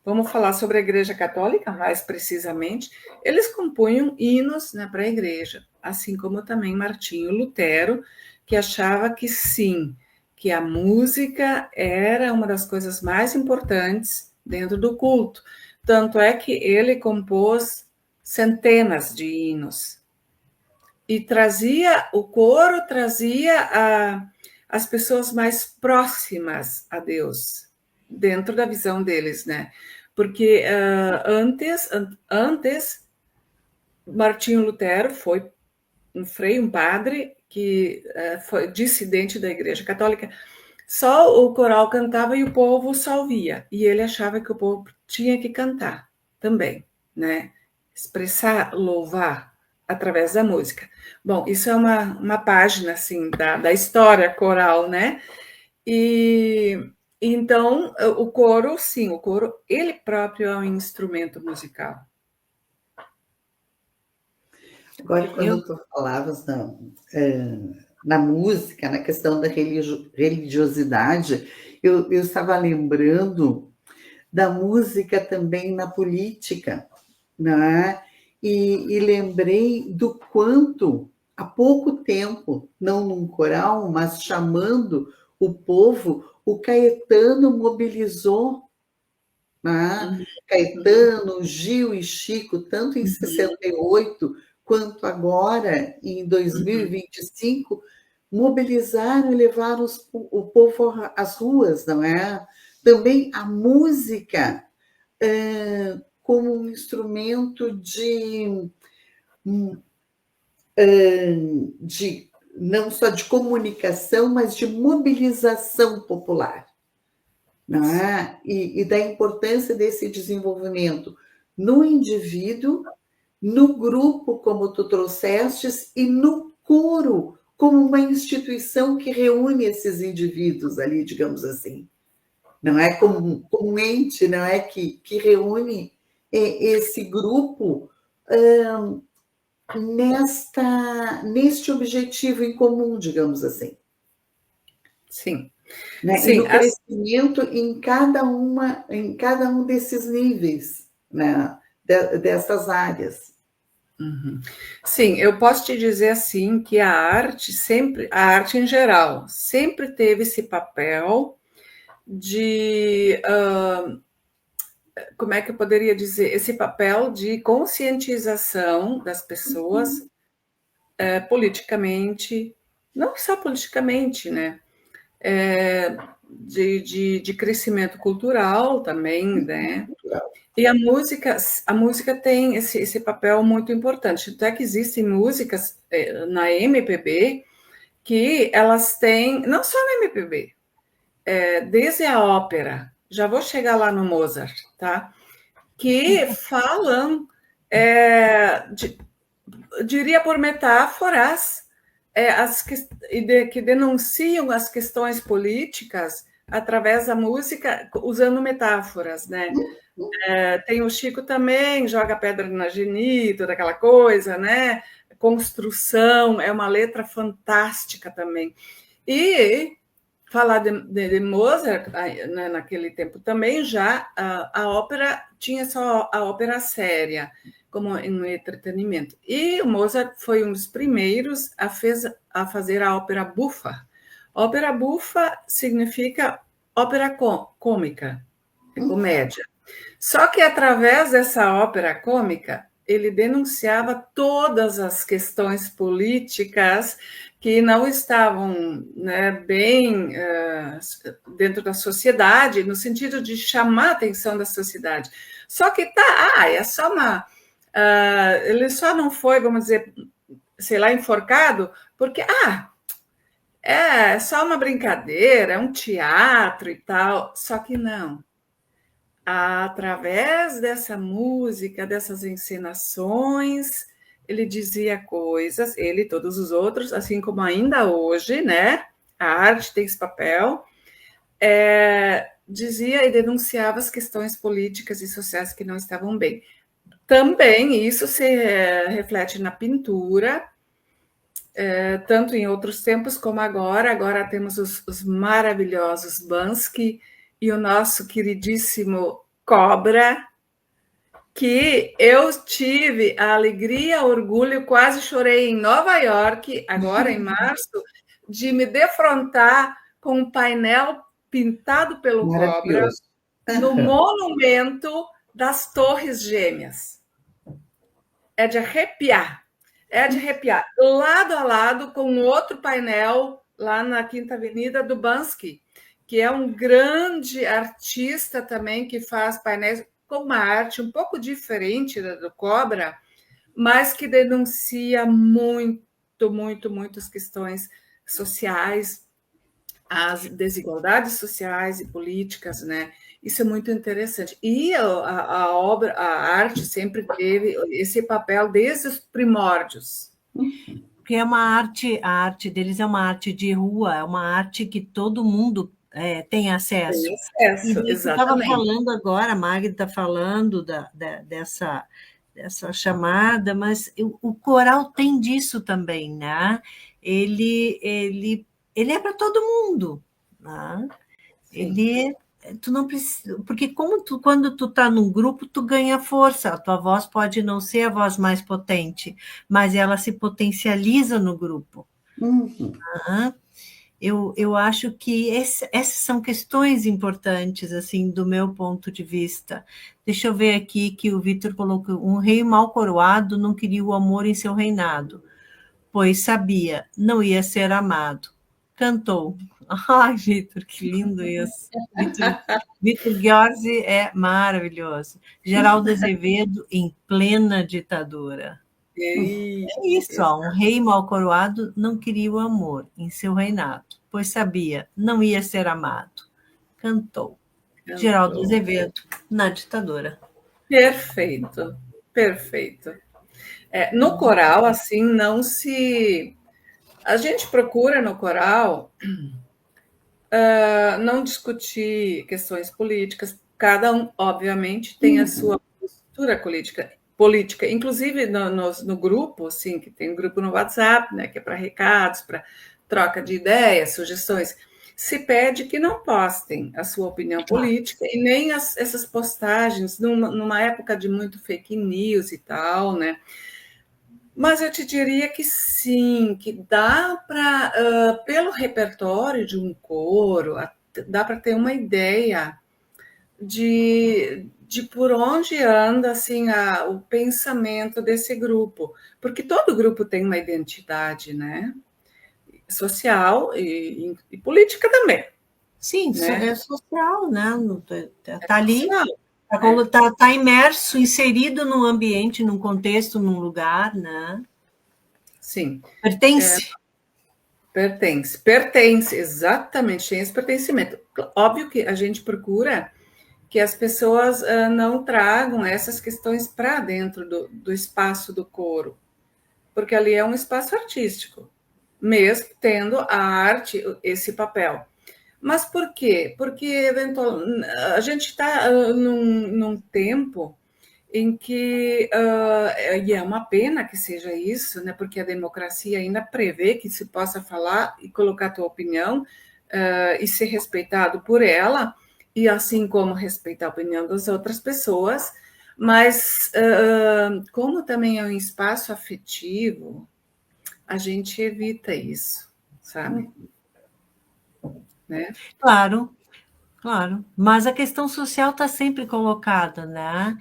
vamos falar sobre a Igreja Católica mais precisamente, eles compunham hinos, né, para a igreja, assim como também Martinho Lutero, que achava que sim, que a música era uma das coisas mais importantes dentro do culto. Tanto é que ele compôs centenas de hinos. E o coro trazia as pessoas mais próximas a Deus, dentro da visão deles, né? Porque antes Martinho Lutero foi um padre que foi dissidente da Igreja Católica. Só o coral cantava e o povo só ouvia. E ele achava que o povo tinha que cantar também, né? Expressar, louvar através da música. Bom, isso é uma página, assim, da história coral, né? E então, o coro, sim, o coro, ele próprio é um instrumento musical. Agora, quando tu falavas na música, na questão da religiosidade, eu estava lembrando da música também na política, né? E lembrei do quanto, há pouco tempo, não num coral, mas chamando o povo, o Caetano mobilizou, né? Caetano, Gil e Chico, tanto em 68 quanto agora, em 2025, mobilizaram e levaram o povo às ruas, não é? Também a música como um instrumento de não só de comunicação, mas de mobilização popular, não é? E da importância desse desenvolvimento no indivíduo, no grupo, como tu trouxestes, e no coro, como uma instituição que reúne esses indivíduos ali, digamos assim. Não é como um ente, não é que reúne esse grupo neste objetivo em comum, digamos assim. Sim. Né? Sim, e no crescimento em cada um desses níveis, né? Dessas áreas. Sim, eu posso te dizer assim que a arte em geral, sempre teve esse papel de, como é que eu poderia dizer, esse papel de conscientização das pessoas politicamente, não só politicamente, né? De crescimento cultural também, né? E a música tem esse papel muito importante. Até que existem músicas na MPB que elas têm, não só na MPB, desde a ópera, já vou chegar lá no Mozart, tá? Que falam, diria por metáforas, que denunciam as questões políticas através da música, usando metáforas, né? Tem o Chico também, joga pedra na geni, toda aquela coisa, né? Construção, é uma letra fantástica também. E falar de Mozart, né, naquele tempo também já a ópera tinha só a ópera séria como um entretenimento. E o Mozart foi um dos primeiros a fazer a ópera bufa. Ópera bufa significa ópera cômica, comédia. Só que através dessa ópera cômica, ele denunciava todas as questões políticas que não estavam, né, bem dentro da sociedade, no sentido de chamar a atenção da sociedade. Só que é só uma... ele só não foi, vamos dizer, sei lá, enforcado, porque, é só uma brincadeira, é um teatro e tal. Só que não. Através dessa música, dessas encenações, ele dizia coisas, ele e todos os outros, assim como ainda hoje, né? A arte tem esse papel, dizia e denunciava as questões políticas e sociais que não estavam bem. Também isso se reflete na pintura, tanto em outros tempos como agora. Agora temos os maravilhosos Banksy e o nosso queridíssimo Cobra, que eu tive a alegria, orgulho, quase chorei em Nova York, agora em março, de me defrontar com um painel pintado pelo Cobra no monumento das Torres Gêmeas. É de arrepiar. É de arrepiar. Lado a lado com outro painel lá na Quinta Avenida do Banksy, que é um grande artista também que faz painéis com uma arte um pouco diferente do Cobra, mas que denuncia muito, muito, muito as questões sociais, as desigualdades sociais e políticas, né? Isso é muito interessante. E a obra, a arte sempre teve esse papel desde os primórdios. Porque é uma arte, a arte deles é uma arte de rua, é uma arte que todo mundo tem acesso. Tem acesso, e você estava falando agora, a Magda está falando dessa chamada, mas o coral tem disso também, né? Ele é para todo mundo, né? Tu não precisa, porque quando tu está num grupo, tu ganha força, a tua voz pode não ser a voz mais potente, mas ela se potencializa no grupo. Uhum. Eu acho que essas são questões importantes, assim, do meu ponto de vista. Deixa eu ver aqui que o Vitor colocou: um rei mal coroado não queria o amor em seu reinado, pois sabia, não ia ser amado. Cantou. Ai, Vitor, que lindo isso. Vitor Ghiorzi é maravilhoso. Geraldo Azevedo em plena ditadura. É isso, um rei mal coroado não queria o amor em seu reinado, pois sabia, não ia ser amado. Cantou. Geraldo Azevedo na ditadura. Perfeito, perfeito. No coral, assim, não se... A gente procura no coral não discutir questões políticas. Cada um, obviamente, tem a sua postura política. Inclusive no grupo, assim, que tem um grupo no WhatsApp, né, que é para recados, para troca de ideias, sugestões, se pede que não postem a sua opinião política e nem essas postagens numa época de muito fake news e tal, né? Mas eu te diria que sim, que dá para, pelo repertório de um coro, dá para ter uma ideia de por onde anda assim, o pensamento desse grupo. Porque todo grupo tem uma identidade, né? Social e política também. Sim, né? É social, né? Está ali, Social. Está imerso, inserido num ambiente, num contexto, num lugar, né? Sim. Pertence. Pertence, exatamente, tem esse pertencimento. Óbvio que a gente procura que as pessoas não tragam essas questões para dentro do espaço do coro, porque ali é um espaço artístico, mesmo tendo a arte esse papel. Mas por quê? Porque a gente está num tempo em que, e é uma pena que seja isso, né, porque a democracia ainda prevê que se possa falar e colocar a tua opinião, e ser respeitado por ela, e assim como respeitar a opinião das outras pessoas, mas como também é um espaço afetivo, a gente evita isso, sabe? Né? Claro, claro. Mas a questão social está sempre colocada, né?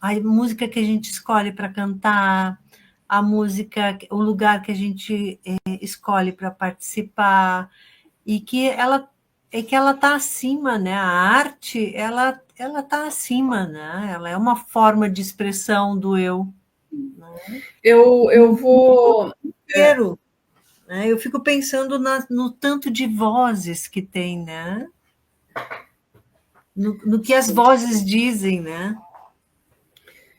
A música que a gente escolhe para cantar, a música, o lugar que a gente escolhe para participar, e que ela está acima, né? A arte, ela está acima, né? Ela é uma forma de expressão do eu. Né? Eu vou. Inteiro, né? Eu fico pensando no tanto de vozes que tem, né? No que as vozes dizem, né?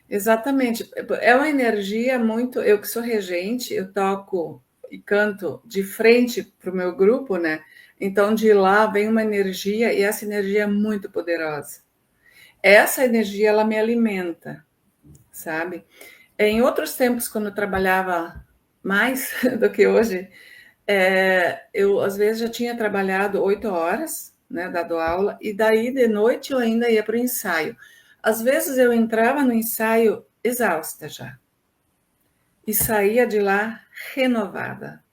Exatamente. É uma energia muito. Eu que sou regente, eu toco e canto de frente para o meu grupo, né? Então, de lá vem uma energia, e essa energia é muito poderosa. Essa energia, ela me alimenta, sabe? Em outros tempos, quando eu trabalhava mais do que hoje, eu às vezes já tinha trabalhado 8 horas, né, dado aula, e daí de noite eu ainda ia para o ensaio. Às vezes eu entrava no ensaio exausta já, e saía de lá renovada.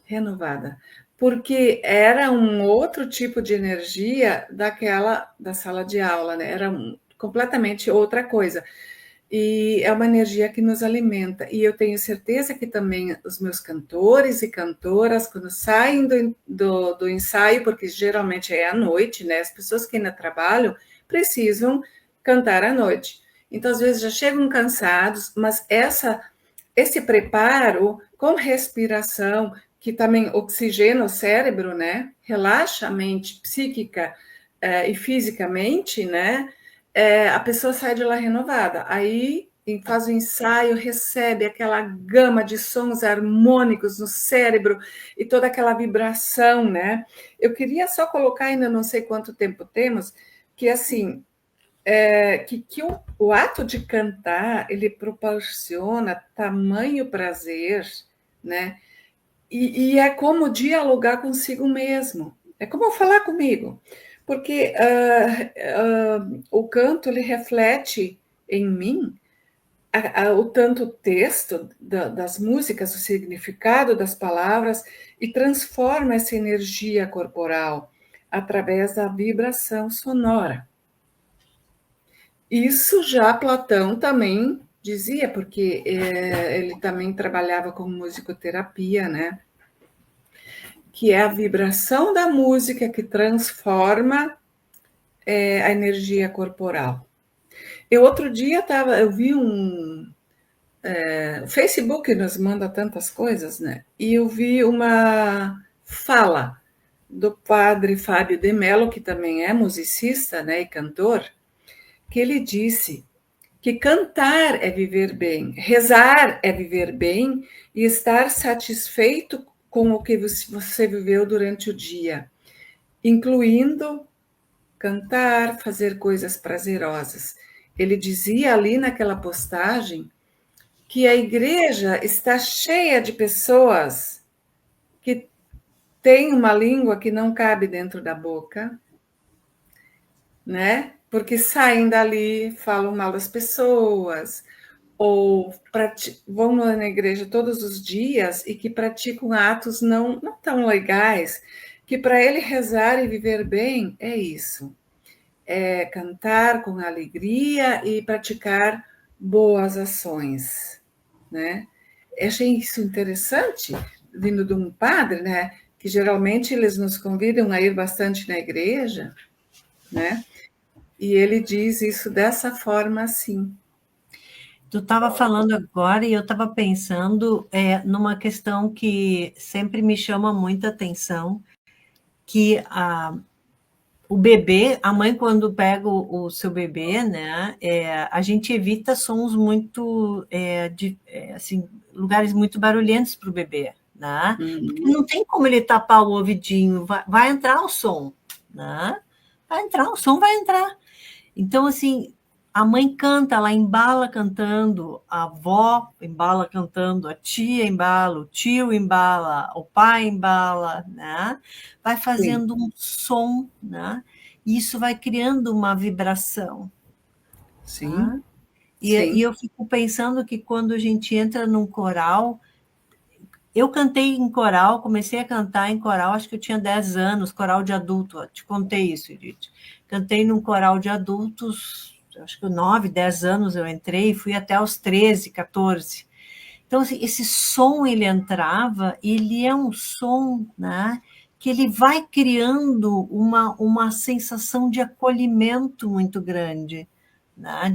Renovada. Porque era um outro tipo de energia da sala de aula, né? Era completamente outra coisa. E é uma energia que nos alimenta. E eu tenho certeza que também os meus cantores e cantoras, quando saem do ensaio, porque geralmente é à noite, né? As pessoas que ainda trabalham precisam cantar à noite. Então, às vezes, já chegam cansados, mas esse preparo com respiração, que também oxigena o cérebro, né? Relaxa a mente psíquica e fisicamente, né? A pessoa sai de lá renovada. Aí faz o ensaio, recebe aquela gama de sons harmônicos no cérebro e toda aquela vibração, né? Eu queria só colocar, ainda não sei quanto tempo temos, que assim, que o ato de cantar, ele proporciona tamanho prazer, né? E é como dialogar consigo mesmo, é como falar comigo, porque o canto, ele reflete em mim o tanto texto das músicas, o significado das palavras, e transforma essa energia corporal através da vibração sonora. Isso já Platão também dizia, porque ele também trabalhava com musicoterapia, né? Que é a vibração da música que transforma a energia corporal. Outro dia eu vi o Facebook nos manda tantas coisas, né? E eu vi uma fala do padre Fábio de Mello, que também é musicista, né, e cantor, que ele disse que cantar é viver bem, rezar é viver bem e estar satisfeito com o que você viveu durante o dia, incluindo cantar, fazer coisas prazerosas. Ele dizia ali naquela postagem que a igreja está cheia de pessoas que têm uma língua que não cabe dentro da boca, né? Porque saem dali, falam mal das pessoas, ou vão na igreja todos os dias e que praticam atos não tão legais, que para ele rezar e viver bem é isso. É cantar com alegria e praticar boas ações, né? Eu achei isso interessante, vindo de um padre, né? Que geralmente eles nos convidam a ir bastante na igreja, né? E ele diz isso dessa forma assim. Tu estava falando agora e eu estava pensando numa questão que sempre me chama muita atenção, que o bebê, a mãe quando pega o seu bebê, né, a gente evita sons muito, assim, lugares muito barulhentos para o bebê, né? Porque não tem como ele tapar o ouvidinho, vai entrar o som, né? Vai entrar, o som vai entrar. Então, assim, a mãe canta, ela embala cantando, a avó embala cantando, a tia embala, o tio embala, o pai embala, né? Vai fazendo um som, né? E isso vai criando uma vibração. Sim, Tá? E sim. eu fico pensando que quando a gente entra num coral, eu cantei em coral, comecei a cantar em coral, acho que eu tinha 10 anos, coral de adulto, ó, te contei isso, Edith. Cantei num coral de adultos, acho que 9, 10 anos eu entrei, fui até os 13, 14. Então, assim, esse som, ele entrava, ele é um som, né, que ele vai criando uma sensação de acolhimento muito grande, né,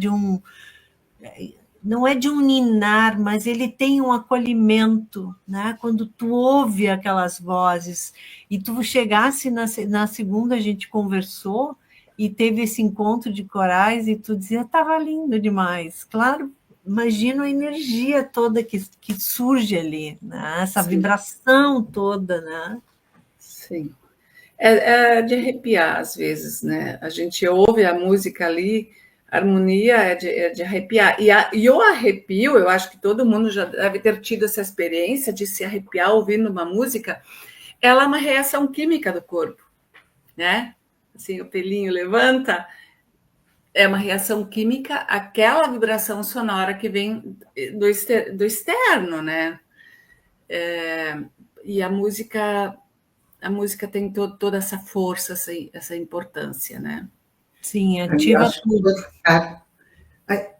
não é de um ninar, mas ele tem um acolhimento, né? Quando tu ouve aquelas vozes e tu chegasse na segunda, a gente conversou e teve esse encontro de corais e tu dizia, estava lindo demais. Claro, imagina a energia toda que surge ali, né? Essa Sim, vibração toda, né? sim. É de arrepiar, às vezes, né? A gente ouve a música ali, a harmonia é de arrepiar. E o arrepio, eu acho que todo mundo já deve ter tido essa experiência de se arrepiar ouvindo uma música, ela é uma reação química do corpo, né? Assim, o pelinho levanta, é uma reação química, aquela vibração sonora que vem do externo, né? E a música tem toda essa força, essa importância, né? Sim, Eu ativa acho que tudo.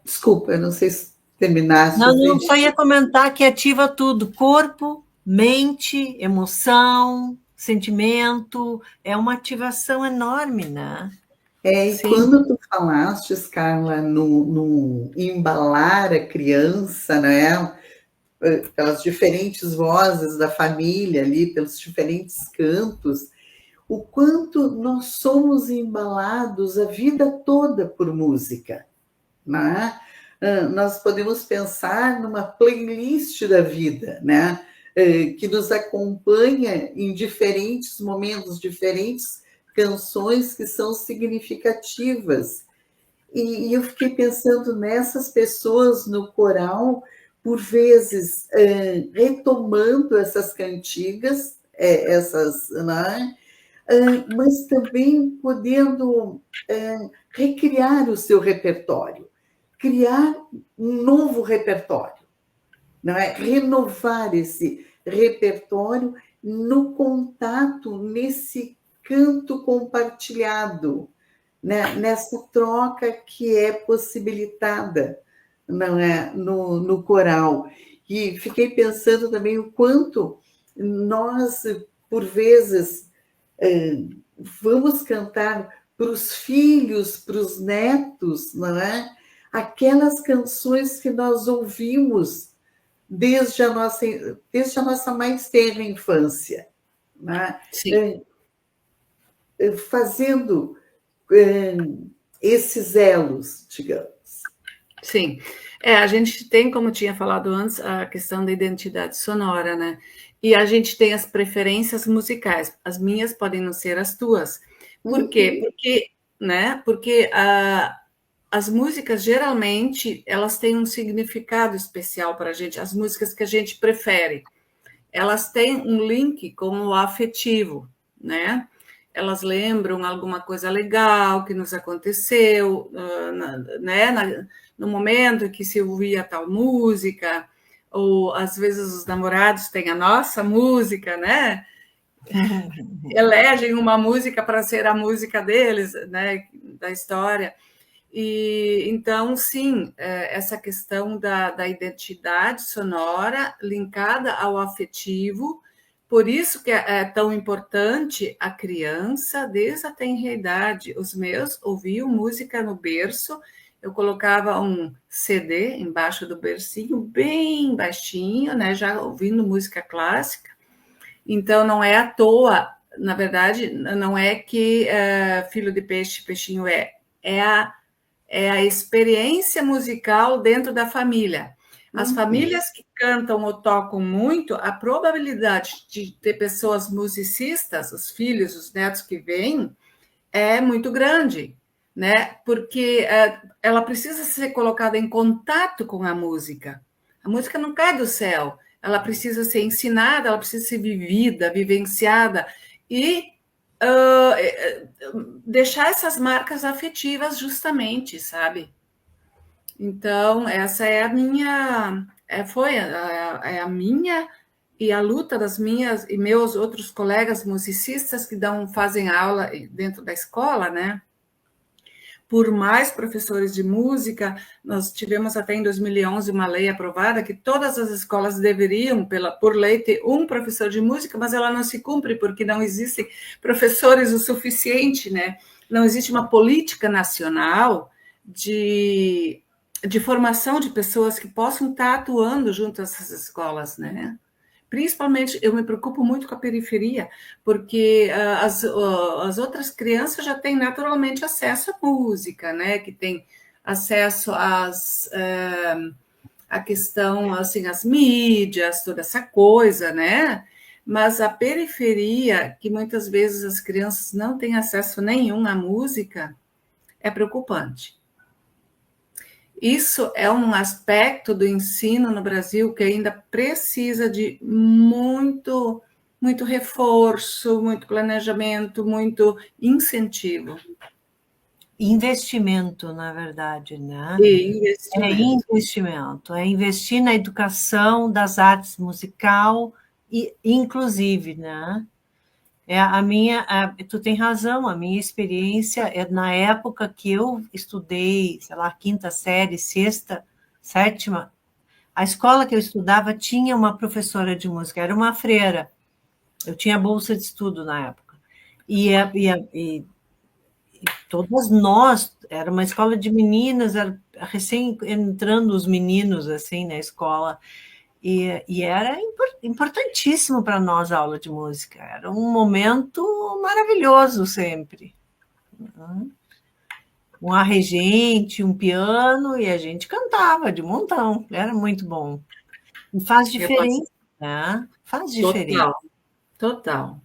desculpa, eu não sei se terminaste, Não, eu não, só ia entendi. comentar que ativa tudo: corpo, mente, emoção, sentimento. É uma ativação enorme, né? E Sim, quando tu falaste, Carla, no embalar a criança, né? Pelas diferentes vozes da família ali, pelos diferentes cantos, o quanto nós somos embalados a vida toda por música, né? Nós podemos pensar numa playlist da vida, né? Que nos acompanha em diferentes momentos, diferentes canções que são significativas. E eu fiquei pensando nessas pessoas no coral, por vezes retomando essas cantigas, essas, né? Mas também podendo recriar o seu repertório, criar um novo repertório, não é? Renovar esse repertório no contato, nesse canto compartilhado, né? Nessa troca que é possibilitada, não é? No coral. E fiquei pensando também o quanto nós, por vezes, vamos cantar para os filhos, para os netos, não é? Aquelas canções que nós ouvimos desde a nossa mais tenra infância, né? sim, Fazendo esses elos, digamos. sim. A gente tem, como eu tinha falado antes, a questão da identidade sonora, né? E a gente tem as preferências musicais. As minhas podem não ser as tuas. Por quê? Uhum. Porque as músicas, geralmente, elas têm um significado especial para a gente. As músicas que a gente prefere. Elas têm um link com o afetivo, né? Elas lembram alguma coisa legal que nos aconteceu, né? No momento em que se ouvia tal música, ou às vezes os namorados têm a nossa música, né? Elegem uma música para ser a música deles, né? Da história. E então, sim, essa questão da identidade sonora linkada ao afetivo, por isso que é tão importante a criança desde a tenra idade. Os meus ouviam música no berço, eu colocava um CD embaixo do bercinho, bem baixinho, né, já ouvindo música clássica. Então, não é à toa, na verdade, não é que filho de peixe, peixinho é a experiência musical dentro da família. As Uhum. famílias que cantam ou tocam muito, a probabilidade de ter pessoas musicistas, os filhos, os netos que vêm, é muito grande, né? Porque ela precisa ser colocada em contato com a música. A música não cai do céu, ela precisa ser ensinada, ela precisa ser vivida, vivenciada e deixar essas marcas afetivas justamente, sabe? Então, essa é a minha, é a minha e a luta das minhas e meus outros colegas musicistas que fazem aula dentro da escola, né? Por mais professores de música, nós tivemos até em 2011 uma lei aprovada que todas as escolas deveriam, por lei, ter um professor de música, mas ela não se cumpre porque não existem professores o suficiente, né? Não existe uma política nacional de formação de pessoas que possam estar atuando junto a essas escolas, né? Principalmente, eu me preocupo muito com a periferia, porque as outras crianças já têm naturalmente acesso à música, né? Que tem acesso à questão, assim, às mídias, toda essa coisa, né? Mas a periferia, que muitas vezes as crianças não têm acesso nenhum à música, é preocupante. Isso é um aspecto do ensino no Brasil que ainda precisa de muito, muito reforço, muito planejamento, muito incentivo. Investimento, na verdade, né? E investimento. É investir na educação das artes musical e inclusive, né? Tu tem razão, a minha experiência é na época que eu estudei, sei lá, quinta série, sexta, sétima, a escola que eu estudava tinha uma professora de música, era uma freira. Eu tinha bolsa de estudo na época. E todas nós, era uma escola de meninas, era recém entrando os meninos assim na escola. E era importantíssimo para nós a aula de música. Era um momento maravilhoso sempre. Um regente, um piano, e a gente cantava de montão. Era muito bom. E faz diferença, né? Faz diferença. Total.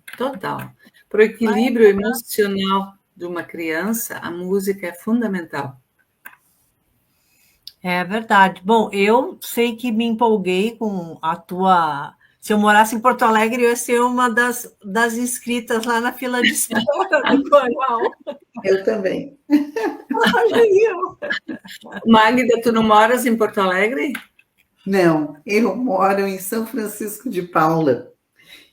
Para o equilíbrio emocional de uma criança, a música é fundamental. É verdade. Bom, eu sei que me empolguei com a tua. Se eu morasse em Porto Alegre, eu ia ser uma das inscritas lá na fila de espera do coral. Eu também. Olha eu. Magda, tu não moras em Porto Alegre? Não, eu moro em São Francisco de Paula.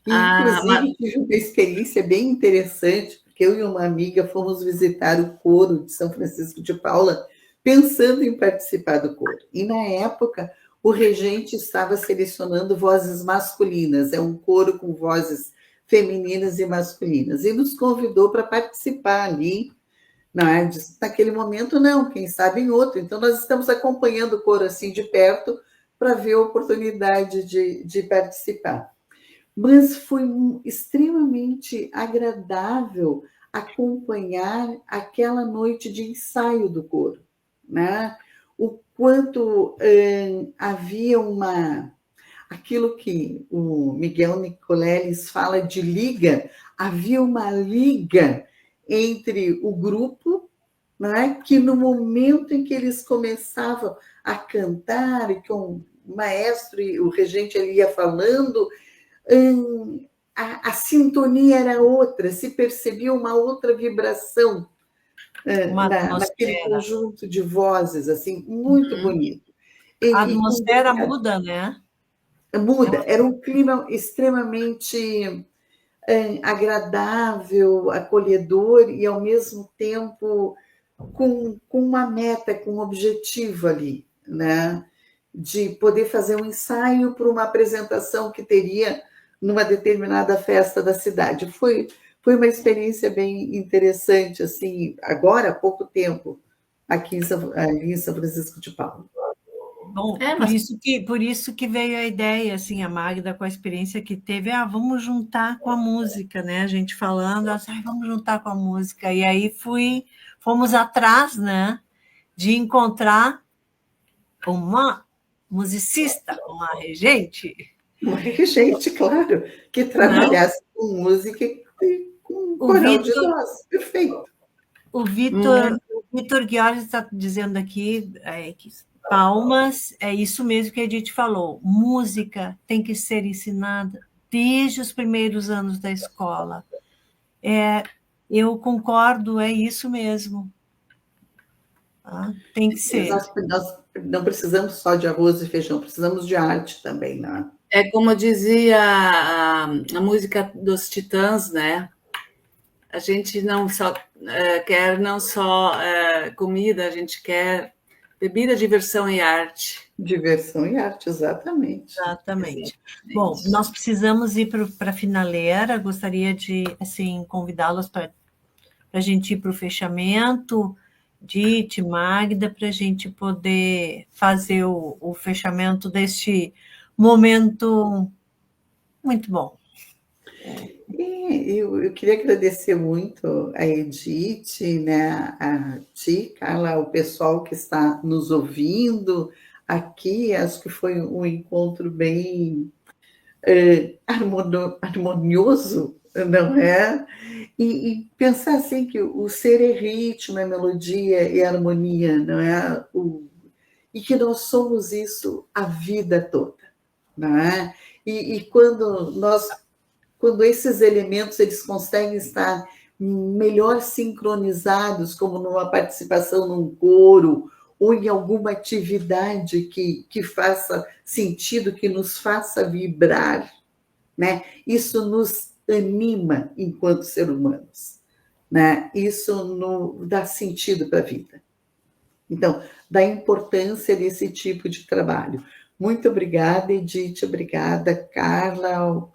Inclusive, tive uma experiência bem interessante, porque eu e uma amiga fomos visitar o coro de São Francisco de Paula, pensando em participar do coro. E, na época, o regente estava selecionando vozes masculinas, é um coro com vozes femininas e masculinas, e nos convidou para participar ali. Não é? Naquele momento, não, quem sabe em outro. Então, nós estamos acompanhando o coro assim de perto para ver a oportunidade de participar. Mas foi extremamente agradável acompanhar aquela noite de ensaio do coro, né? O quanto havia aquilo que o Miguel Nicoleles fala de liga, havia uma liga entre o grupo, né, que no momento em que eles começavam a cantar, e com o maestro e o regente ele ia falando, a sintonia era outra, se percebia uma outra vibração naquele conjunto de vozes, assim, muito bonito. A atmosfera muda, né? Muda, era um clima extremamente agradável, acolhedor e, ao mesmo tempo, com uma meta, com um objetivo ali, né? De poder fazer um ensaio para uma apresentação que teria numa determinada festa da cidade. Foi uma experiência bem interessante, assim, agora há pouco tempo, aqui em São Francisco de Paula. Bom, por isso que veio a ideia, assim, a Magda, com a experiência que teve, vamos juntar com a música, né? A gente falando, vamos juntar com a música. E aí fomos atrás, né, de encontrar uma musicista, uma regente. Uma regente, claro, que trabalhasse com música e com um coral de voz. Perfeito. O Vitor Vitor Ghiorghi está dizendo aqui que palmas, é isso mesmo que a Edith falou. Música tem que ser ensinada desde os primeiros anos da escola. Eu concordo, é isso mesmo. Tá? Tem que ser. Exato, nós não precisamos só de arroz e feijão, precisamos de arte também, né? É como dizia a música dos Titãs, né? A gente não só quer não só comida, a gente quer bebida, diversão e arte. Diversão e arte, exatamente. Exatamente. Bom, nós precisamos ir para a finaleira. Gostaria de assim convidá-los para a gente ir para o fechamento. Dite, Magda, para a gente poder fazer o fechamento deste momento muito bom. E eu queria agradecer muito a Edith, né, a ti, Carla, o pessoal que está nos ouvindo aqui. Acho que foi um encontro bem harmonioso, não é? E pensar assim que o ser é ritmo, é melodia e harmonia, não é? E que nós somos isso a vida toda, não é? E quando esses elementos eles conseguem estar melhor sincronizados, como numa participação num coro ou em alguma atividade que faça sentido, que nos faça vibrar, né? Isso nos anima enquanto ser humanos, né? Isso dá sentido para a vida. Então, da importância desse tipo de trabalho. Muito obrigada, Edith, obrigada, Carla,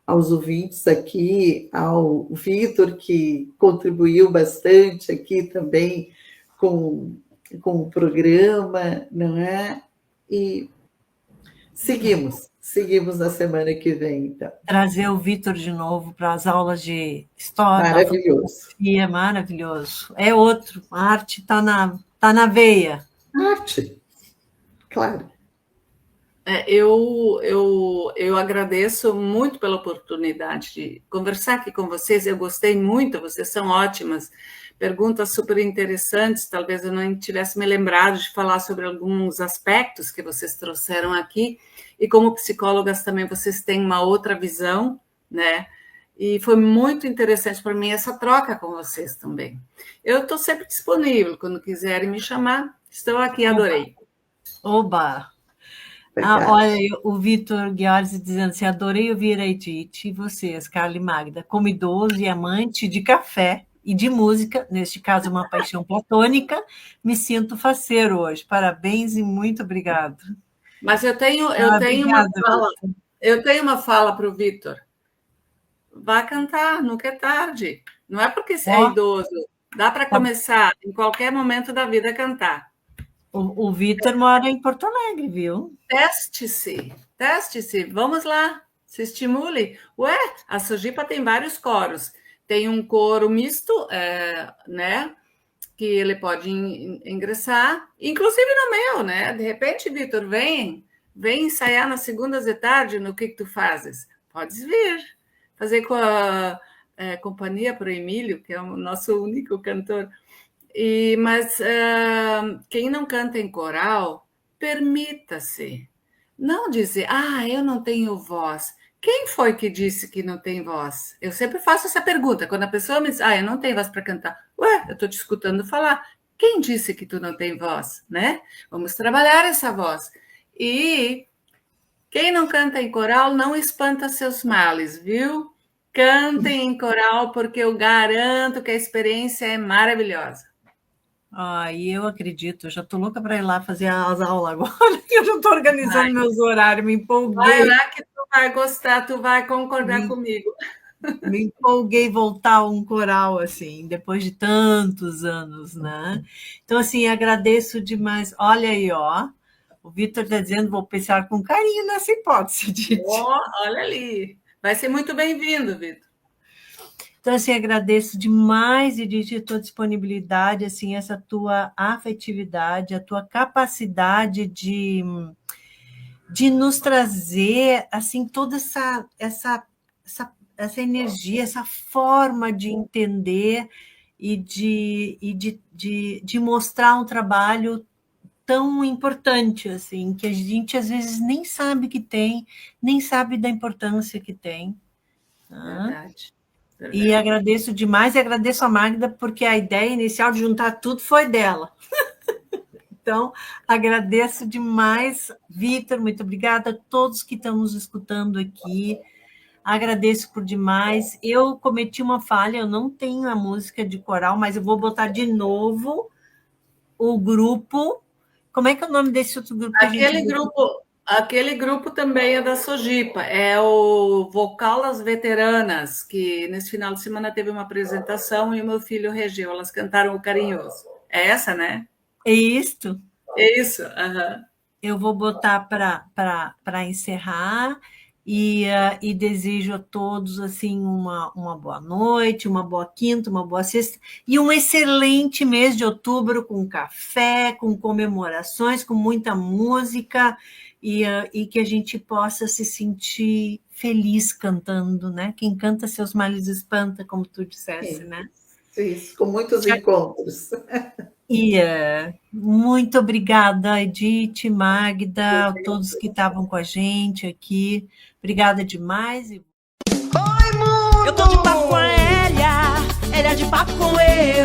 aos ouvintes aqui, ao Vitor, que contribuiu bastante aqui também com o programa, não é? E seguimos na semana que vem, então. Trazer o Vitor de novo para as aulas de história. Maravilhoso. É maravilhoso. É outro, a arte está na veia. Arte, claro. Eu agradeço muito pela oportunidade de conversar aqui com vocês. Eu gostei muito, vocês são ótimas. Perguntas super interessantes. Talvez eu não tivesse me lembrado de falar sobre alguns aspectos que vocês trouxeram aqui. E como psicólogas também vocês têm uma outra visão, né? E foi muito interessante para mim essa troca com vocês também. Eu estou sempre disponível, quando quiserem me chamar. Estou aqui, adorei. Oba! Olha, o Vitor Ghiorghi dizendo assim, adorei ouvir a Edith e vocês, Carla e Magda, como idoso e amante de café e de música, neste caso uma paixão platônica, me sinto faceiro hoje. Parabéns e muito obrigado. Mas eu tenho uma fala para o Vitor. Vá cantar, nunca é tarde. Não é porque você é idoso. Dá para começar em qualquer momento da vida a cantar. O Vitor mora em Porto Alegre, viu? Teste-se. Vamos lá, se estimule. Ué, a Sojipa tem vários coros. Tem um coro misto, né? Que ele pode ingressar, inclusive no meu, né? De repente, Vitor, vem ensaiar nas segundas de tarde no que tu fazes. Podes vir. Fazer com a companhia para o Emílio, que é o nosso único cantor. Mas quem não canta em coral, permita-se. Não dizer, eu não tenho voz. Quem foi que disse que não tem voz? Eu sempre faço essa pergunta. Quando a pessoa me diz, eu não tenho voz para cantar. Ué, eu estou te escutando falar. Quem disse que tu não tem voz, né? Vamos trabalhar essa voz. E quem não canta em coral não espanta seus males, viu? Cantem em coral, porque eu garanto que a experiência é maravilhosa. E eu acredito, eu já estou louca para ir lá fazer as aulas agora, que eu já estou organizando meus horários, me empolguei. Vai lá que tu vai gostar, tu vai concordar comigo. Me empolguei voltar a um coral, assim, depois de tantos anos, né? Então, assim, agradeço demais. Olha aí, ó, o Vitor está dizendo, vou pensar com carinho nessa hipótese, Didi. Olha ali, vai ser muito bem-vindo, Vitor. Então, assim, agradeço demais, Edith, a tua disponibilidade, assim, essa tua afetividade, a tua capacidade de nos trazer, assim, toda essa energia, essa forma de entender e de mostrar um trabalho tão importante, assim, que a gente às vezes nem sabe que tem, nem sabe da importância que tem. Verdade. E agradeço demais, e agradeço a Magda, porque a ideia inicial de juntar tudo foi dela. Então, agradeço demais, Vitor, muito obrigada a todos que estão nos escutando aqui. Agradeço por demais. Eu cometi uma falha, eu não tenho a música de coral, mas eu vou botar de novo o grupo. Como é que é o nome desse outro grupo? Aquele grupo também é da Sojipa, é o Vocal das Veteranas, que nesse final de semana teve uma apresentação e o meu filho regeu, elas cantaram o Carinhoso. É essa, né? É isto? É isso. Uhum. Eu vou botar para encerrar e desejo a todos assim uma boa noite, uma boa quinta, uma boa sexta e um excelente mês de outubro com café, com comemorações, com muita música e que a gente possa se sentir feliz cantando, né? Quem canta seus males espanta, como tu disseste, né? Isso, com muitos encontros. Muito obrigada, Edith, Magda, todos que estavam com a gente aqui. Obrigada demais. Oi, mundo! Eu tô de papo com a Elia de papo com ele.